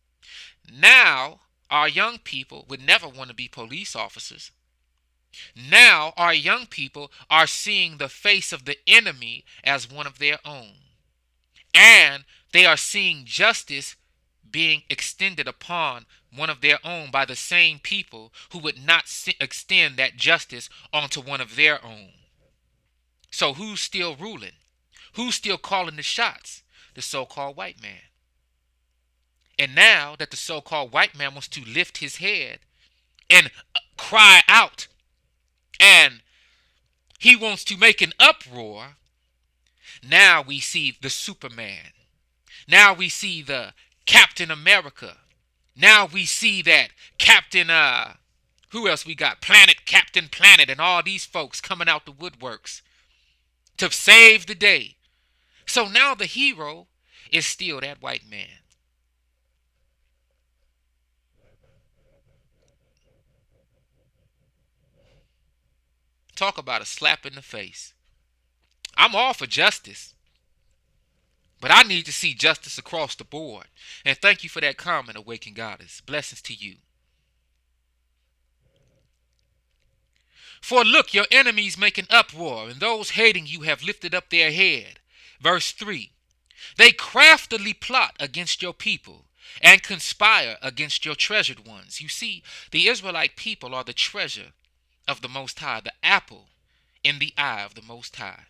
now our young people would never want to be police officers. Now our young people are seeing the face of the enemy as one of their own. And they are seeing justice being extended upon one of their own by the same people who would not extend that justice onto one of their own. So who's still ruling? Who's still calling the shots? The so-called white man. And now that the so-called white man wants to lift his head and cry out, and he wants to make an uproar, now we see the Superman. Now we see the Captain America. Now we see that Captain, who else we got? Captain Planet, and all these folks coming out the woodworks to save the day. So now the hero is still that white man. Talk about a slap in the face. I'm all for justice, but I need to see justice across the board. And thank you for that comment, Awakened Goddess. Blessings to you. For look, your enemies make an uproar, and those hating you have lifted up their head. Verse 3. They craftily plot against your people and conspire against your treasured ones. You see, the Israelite people are the treasure of the Most High, the apple in the eye of the Most High.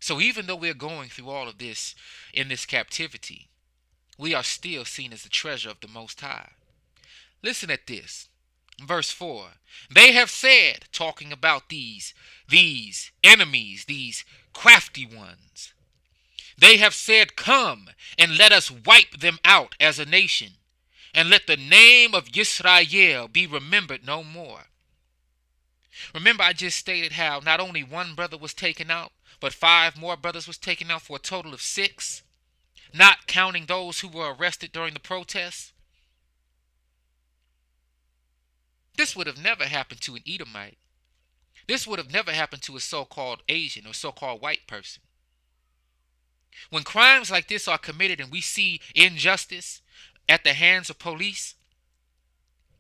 So even though we're going through all of this in this captivity, we are still seen as the treasure of the Most High. Listen at this. Verse 4. They have said, talking about these enemies, these crafty ones. They have said, come and let us wipe them out as a nation, and let the name of Yisrael be remembered no more. Remember, I just stated how not only one brother was taken out, but 5 more brothers was taken out for a total of 6, not counting those who were arrested during the protests. This would have never happened to an Edomite. This would have never happened to a so-called Asian or so-called white person. When crimes like this are committed and we see injustice at the hands of police,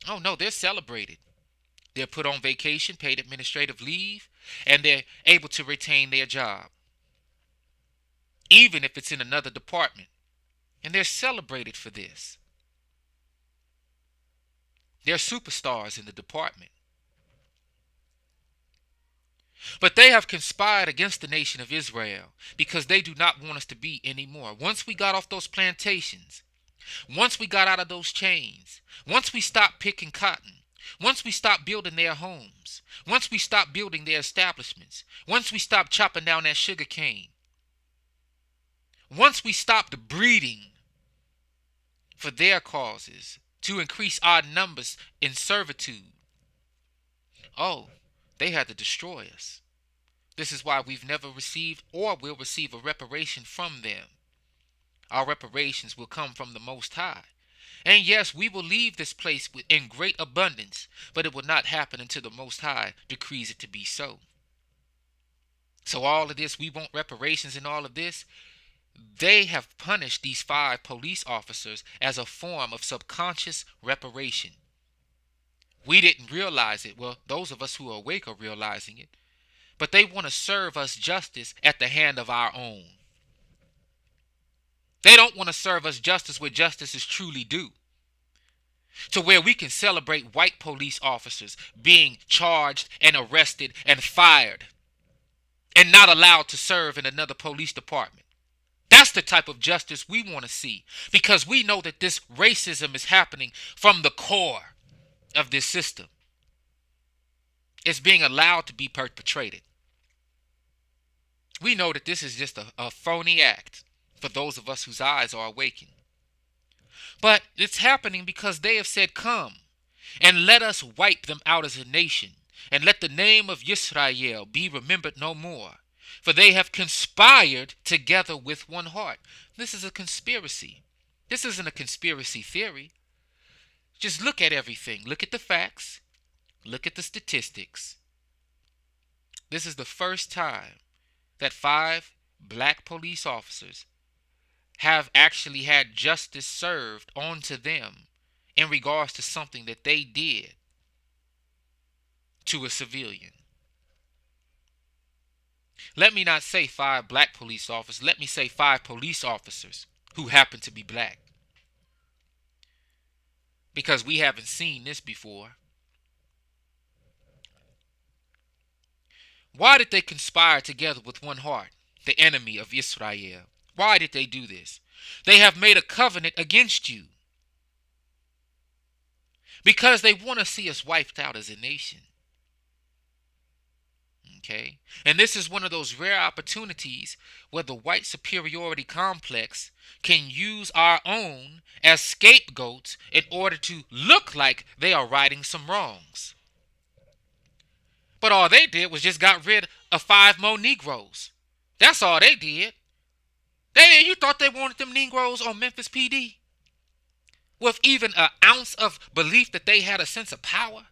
oh no, they're celebrated. They're put on vacation, paid administrative leave, and they're able to retain their job, even if it's in another department. And they're celebrated for this. They're superstars in the department. But they have conspired against the nation of Israel because they do not want us to be anymore. Once we got off those plantations, once we got out of those chains, once we stopped picking cotton, once we stopped building their homes, once we stopped building their establishments, once we stopped chopping down that sugar cane, once we stopped breeding for their causes to increase our numbers in servitude, oh, they had to destroy us. This is why we've never received or will receive a reparation from them. Our reparations will come from the Most High. And yes, we will leave this place in great abundance, but it will not happen until the Most High decrees it to be so. So all of this, we want reparations and all of this. They have punished these 5 police officers as a form of subconscious reparation. We didn't realize it. Well, those of us who are awake are realizing it. But they want to serve us justice at the hand of our own. They don't want to serve us justice where justice is truly due. To where we can celebrate white police officers being charged and arrested and fired and not allowed to serve in another police department. That's the type of justice we want to see, because we know that this racism is happening from the core of this system. It's being allowed to be perpetrated. We know that this is just a phony act for those of us whose eyes are awakened. But it's happening because they have said, come and let us wipe them out as a nation, and let the name of Yisrael be remembered no more. For they have conspired together with one heart. This is a conspiracy. This isn't a conspiracy theory. Just look at everything. Look at the facts. Look at the statistics. This is the first time that 5 black police officers have actually had justice served onto them in regards to something that they did to a civilian. Let me not say 5 black police officers. Let me say 5 police officers who happen to be black. Because we haven't seen this before. Why did they conspire together with one heart? the enemy of Israel. Why did they do this? They have made a covenant against you because they want to see us wiped out as a nation. Okay? And this is one of those rare opportunities where the white superiority complex can use our own as scapegoats in order to look like they are righting some wrongs. But all they did was just got rid of 5 more Negroes. That's all they did. You thought they wanted them Negroes on Memphis PD? With even an ounce of belief that they had a sense of power?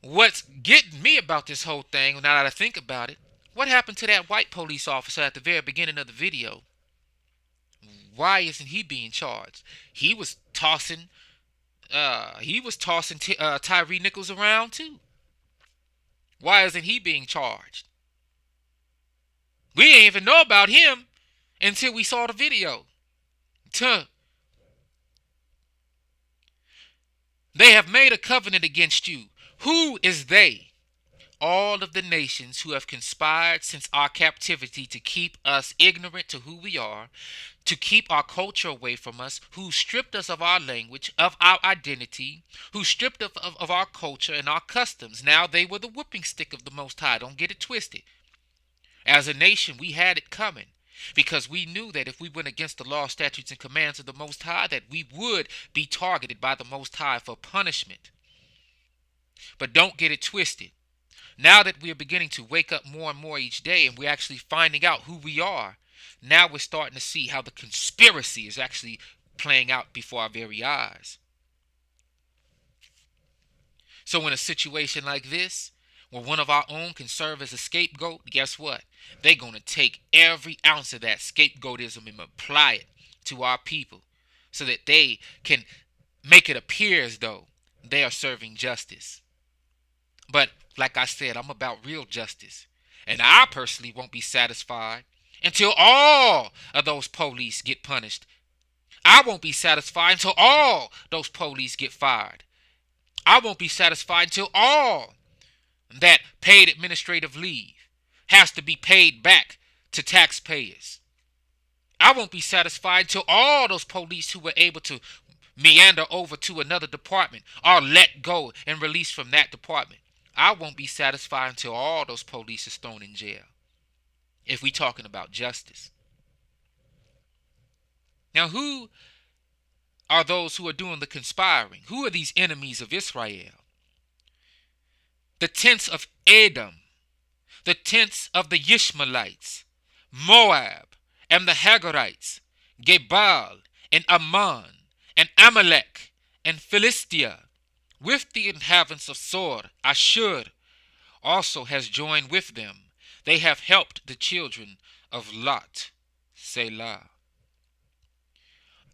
What's getting me about this whole thing, now that I think about it, what happened to that white police officer at the very beginning of the video? Why isn't he being charged? He was tossing Tyre Nichols around too. Why isn't he being charged? We didn't even know about him until we saw the video. They have made a covenant against you. Who is they? All of the nations who have conspired since our captivity to keep us ignorant to who we are, to keep our culture away from us, who stripped us of our language, of our identity, who stripped us of our culture and our customs. Now they were the whooping stick of the Most High. Don't get it twisted. As a nation, we had it coming because we knew that if we went against the law, statutes, and commands of the Most High, that we would be targeted by the Most High for punishment. But don't get it twisted. Now that we are beginning to wake up more and more each day and we're actually finding out who we are, now we're starting to see how the conspiracy is actually playing out before our very eyes. So in a situation like this, where one of our own can serve as a scapegoat, guess what? They're going to take every ounce of that scapegoatism and apply it to our people so that they can make it appear as though they are serving justice. But like I said, I'm about real justice. And I personally won't be satisfied until all of those police get punished. I won't be satisfied until all those police get fired. I won't be satisfied until all that paid administrative leave has to be paid back to taxpayers. I won't be satisfied until all those police who were able to meander over to another department are let go and released from that department. I won't be satisfied until all those police is thrown in jail. If we're talking about justice. Now, who are those who are doing the conspiring? Who are these enemies of Israel? The tents of Edom, the tents of the Ishmaelites, Moab, and the Hagarites, Gebal, and Ammon, and Amalek, and Philistia, with the inhabitants of Sor, Ashur, also has joined with them. They have helped the children of Lot, Selah.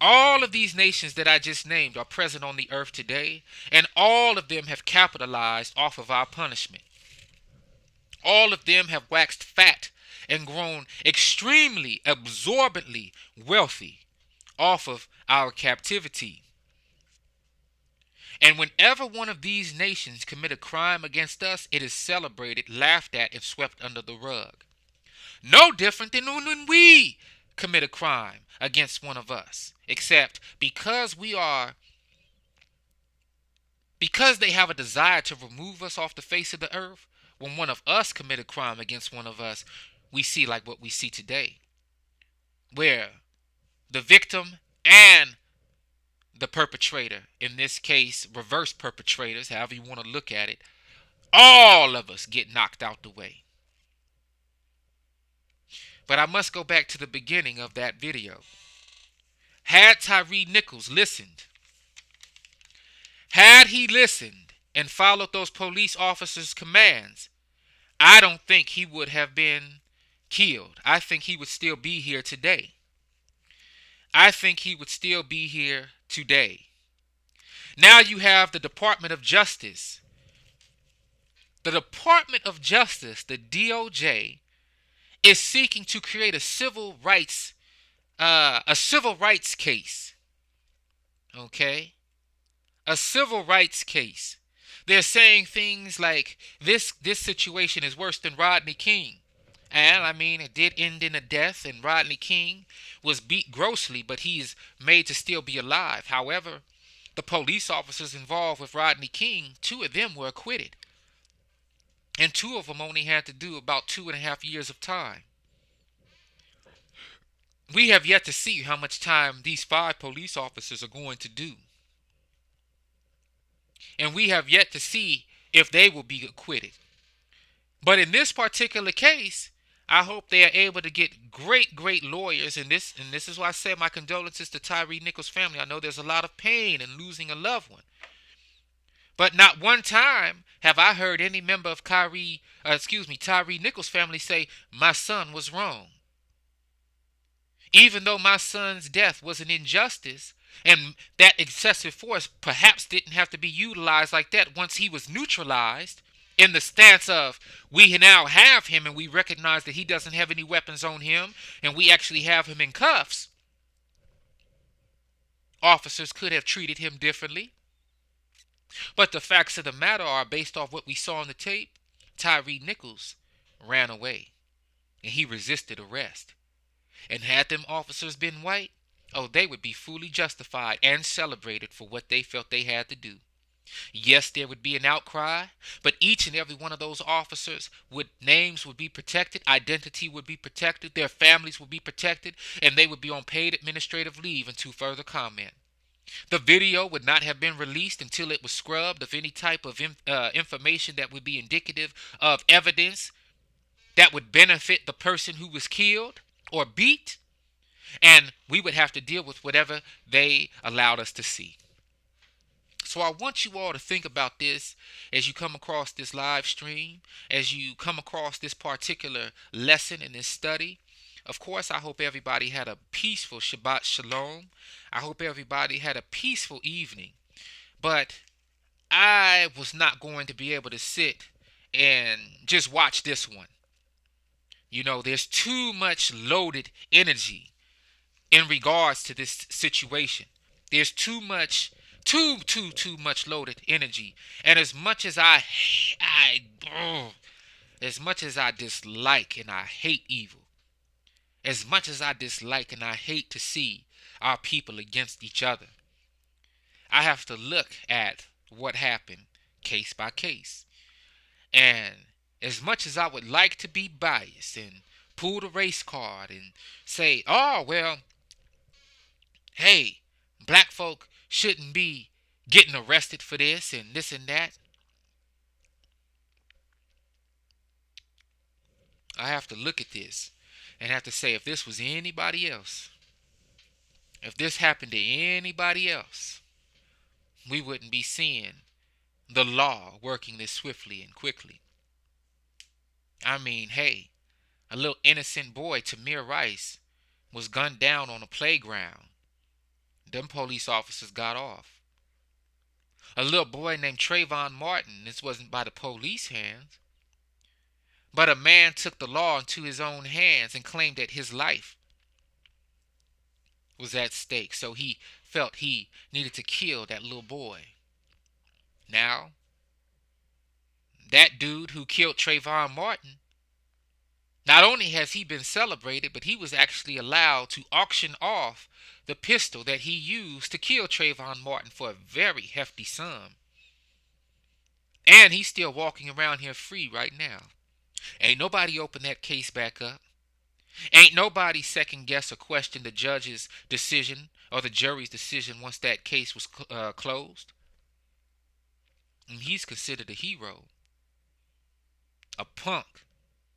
All of these nations that I just named are present on the earth today, and all of them have capitalized off of our punishment. All of them have waxed fat and grown extremely, absorbently wealthy off of our captivity. And whenever one of these nations commit a crime against us, it is celebrated, laughed at, and swept under the rug. No different than when we commit a crime against one of us. Except because they have a desire to remove us off the face of the earth, when one of us commit a crime against one of us, we see like what we see today. Where the victim and the perpetrator, in this case, reverse perpetrators, however you want to look at it, all of us get knocked out the way. But I must go back to the beginning of that video. Had Tyre Nichols listened, had he listened and followed those police officers' commands, I don't think he would have been killed. I think he would still be here today. I think he would still be here today. Now you have the Department of Justice. The Department of Justice, the DOJ, is seeking to create a civil rights case. Okay? A civil rights case. They're saying things like this situation is worse than Rodney King. And I mean, it did end in a death, and Rodney King was beat grossly, but he is made to still be alive. However, the police officers involved with Rodney King, two of them were acquitted. And two of them only had to do about 2.5 years of time. We have yet to see how much time these five police officers are going to do. And we have yet to see if they will be acquitted. But in this particular case, I hope they are able to get great lawyers. And this is why I say my condolences to Tyre Nichols' family. I know there's a lot of pain in losing a loved one. But not one time have I heard any member of Tyre Nichols' family say, my son was wrong. Even though my son's death was an injustice, and that excessive force perhaps didn't have to be utilized like that once he was neutralized, in the stance of we now have him and we recognize that he doesn't have any weapons on him and we actually have him in cuffs, officers could have treated him differently. But the facts of the matter are, based off what we saw on the tape, Tyre Nichols ran away and he resisted arrest. And had them officers been white, oh, they would be fully justified and celebrated for what they felt they had to do. Yes, there would be an outcry, but each and every one of those officers names would be protected, identity would be protected, their families would be protected, and they would be on paid administrative leave until further comment. The video would not have been released until it was scrubbed of any type of information that would be indicative of evidence that would benefit the person who was killed or beat, and we would have to deal with whatever they allowed us to see. So I want you all to think about this as you come across this live stream, as you come across this particular lesson in this study. Of course, I hope everybody had a peaceful Shabbat Shalom. I hope everybody had a peaceful evening. But I was not going to be able to sit and just watch this one. You know, there's too much loaded energy in regards to this situation. There's too much loaded energy. And as much as as much as I dislike and I hate evil, as much as I dislike and I hate to see our people against each other, I have to look at what happened case by case. And as much as I would like to be biased and pull the race card and say, oh, well, hey, black folk shouldn't be getting arrested for this and this and that, I have to look at this and have to say, if this was anybody else, if this happened to anybody else, we wouldn't be seeing the law working this swiftly and quickly. I mean, hey, a little innocent boy, Tamir Rice, was gunned down on a playground. Them police officers got off. A little boy named Trayvon Martin, this wasn't by the police hands, but a man took the law into his own hands and claimed that his life was at stake. So he felt he needed to kill that little boy. Now, that dude who killed Trayvon Martin, not only has he been celebrated, but he was actually allowed to auction off the pistol that he used to kill Trayvon Martin for a very hefty sum. And he's still walking around here free right now. Ain't nobody opened that case back up. Ain't nobody second guess or question the judge's decision or the jury's decision once that case was closed. And he's considered a hero. A punk,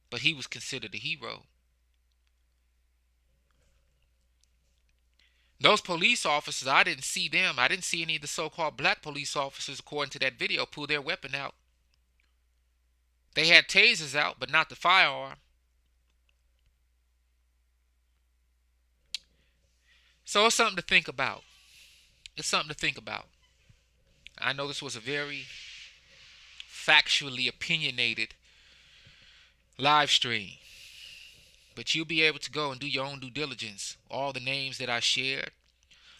but he was considered a hero. Those police officers, I didn't see them. I didn't see any of the so-called black police officers, according to that video, pull their weapon out. They had tasers out, but not the firearm. So it's something to think about. It's something to think about. I know this was a very factually opinionated live stream, but you'll be able to go and do your own due diligence. All the names that I shared,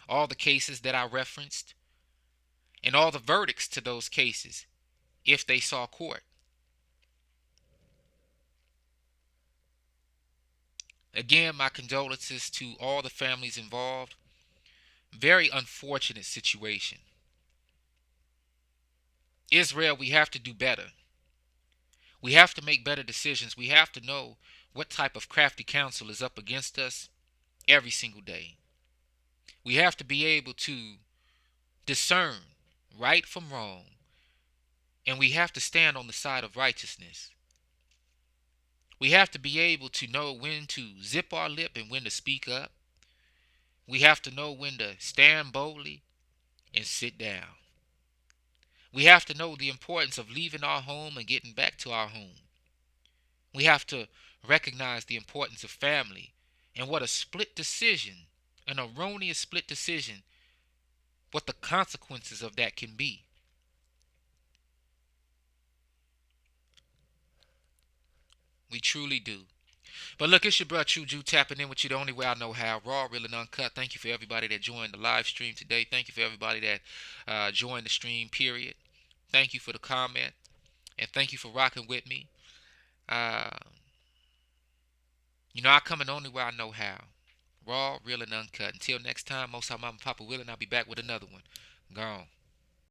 all the cases that I referenced, and all the verdicts to those cases, if they saw court. Again, my condolences to all the families involved. Very unfortunate situation. Israel, we have to do better. We have to make better decisions. We have to know what type of crafty counsel is up against us every single day. We have to be able to discern right from wrong, and we have to stand on the side of righteousness. We have to be able to know when to zip our lip and when to speak up. We have to know when to stand boldly and sit down. We have to know the importance of leaving our home and getting back to our home. We have to recognize the importance of family and what a split decision, an erroneous split decision, what the consequences of that can be. We truly do. But look, it's your brother True Jew tapping in with you the only way I know how. Raw, real, and uncut. Thank you for everybody that joined the live stream today. Thank you for everybody that joined the stream, period. Thank you for the comment. And thank you for rocking with me. Uh, I come in the only way I know how. Raw, real, and uncut. Until next time, most of Mama Papa willing, I'll be back with another one. Gone.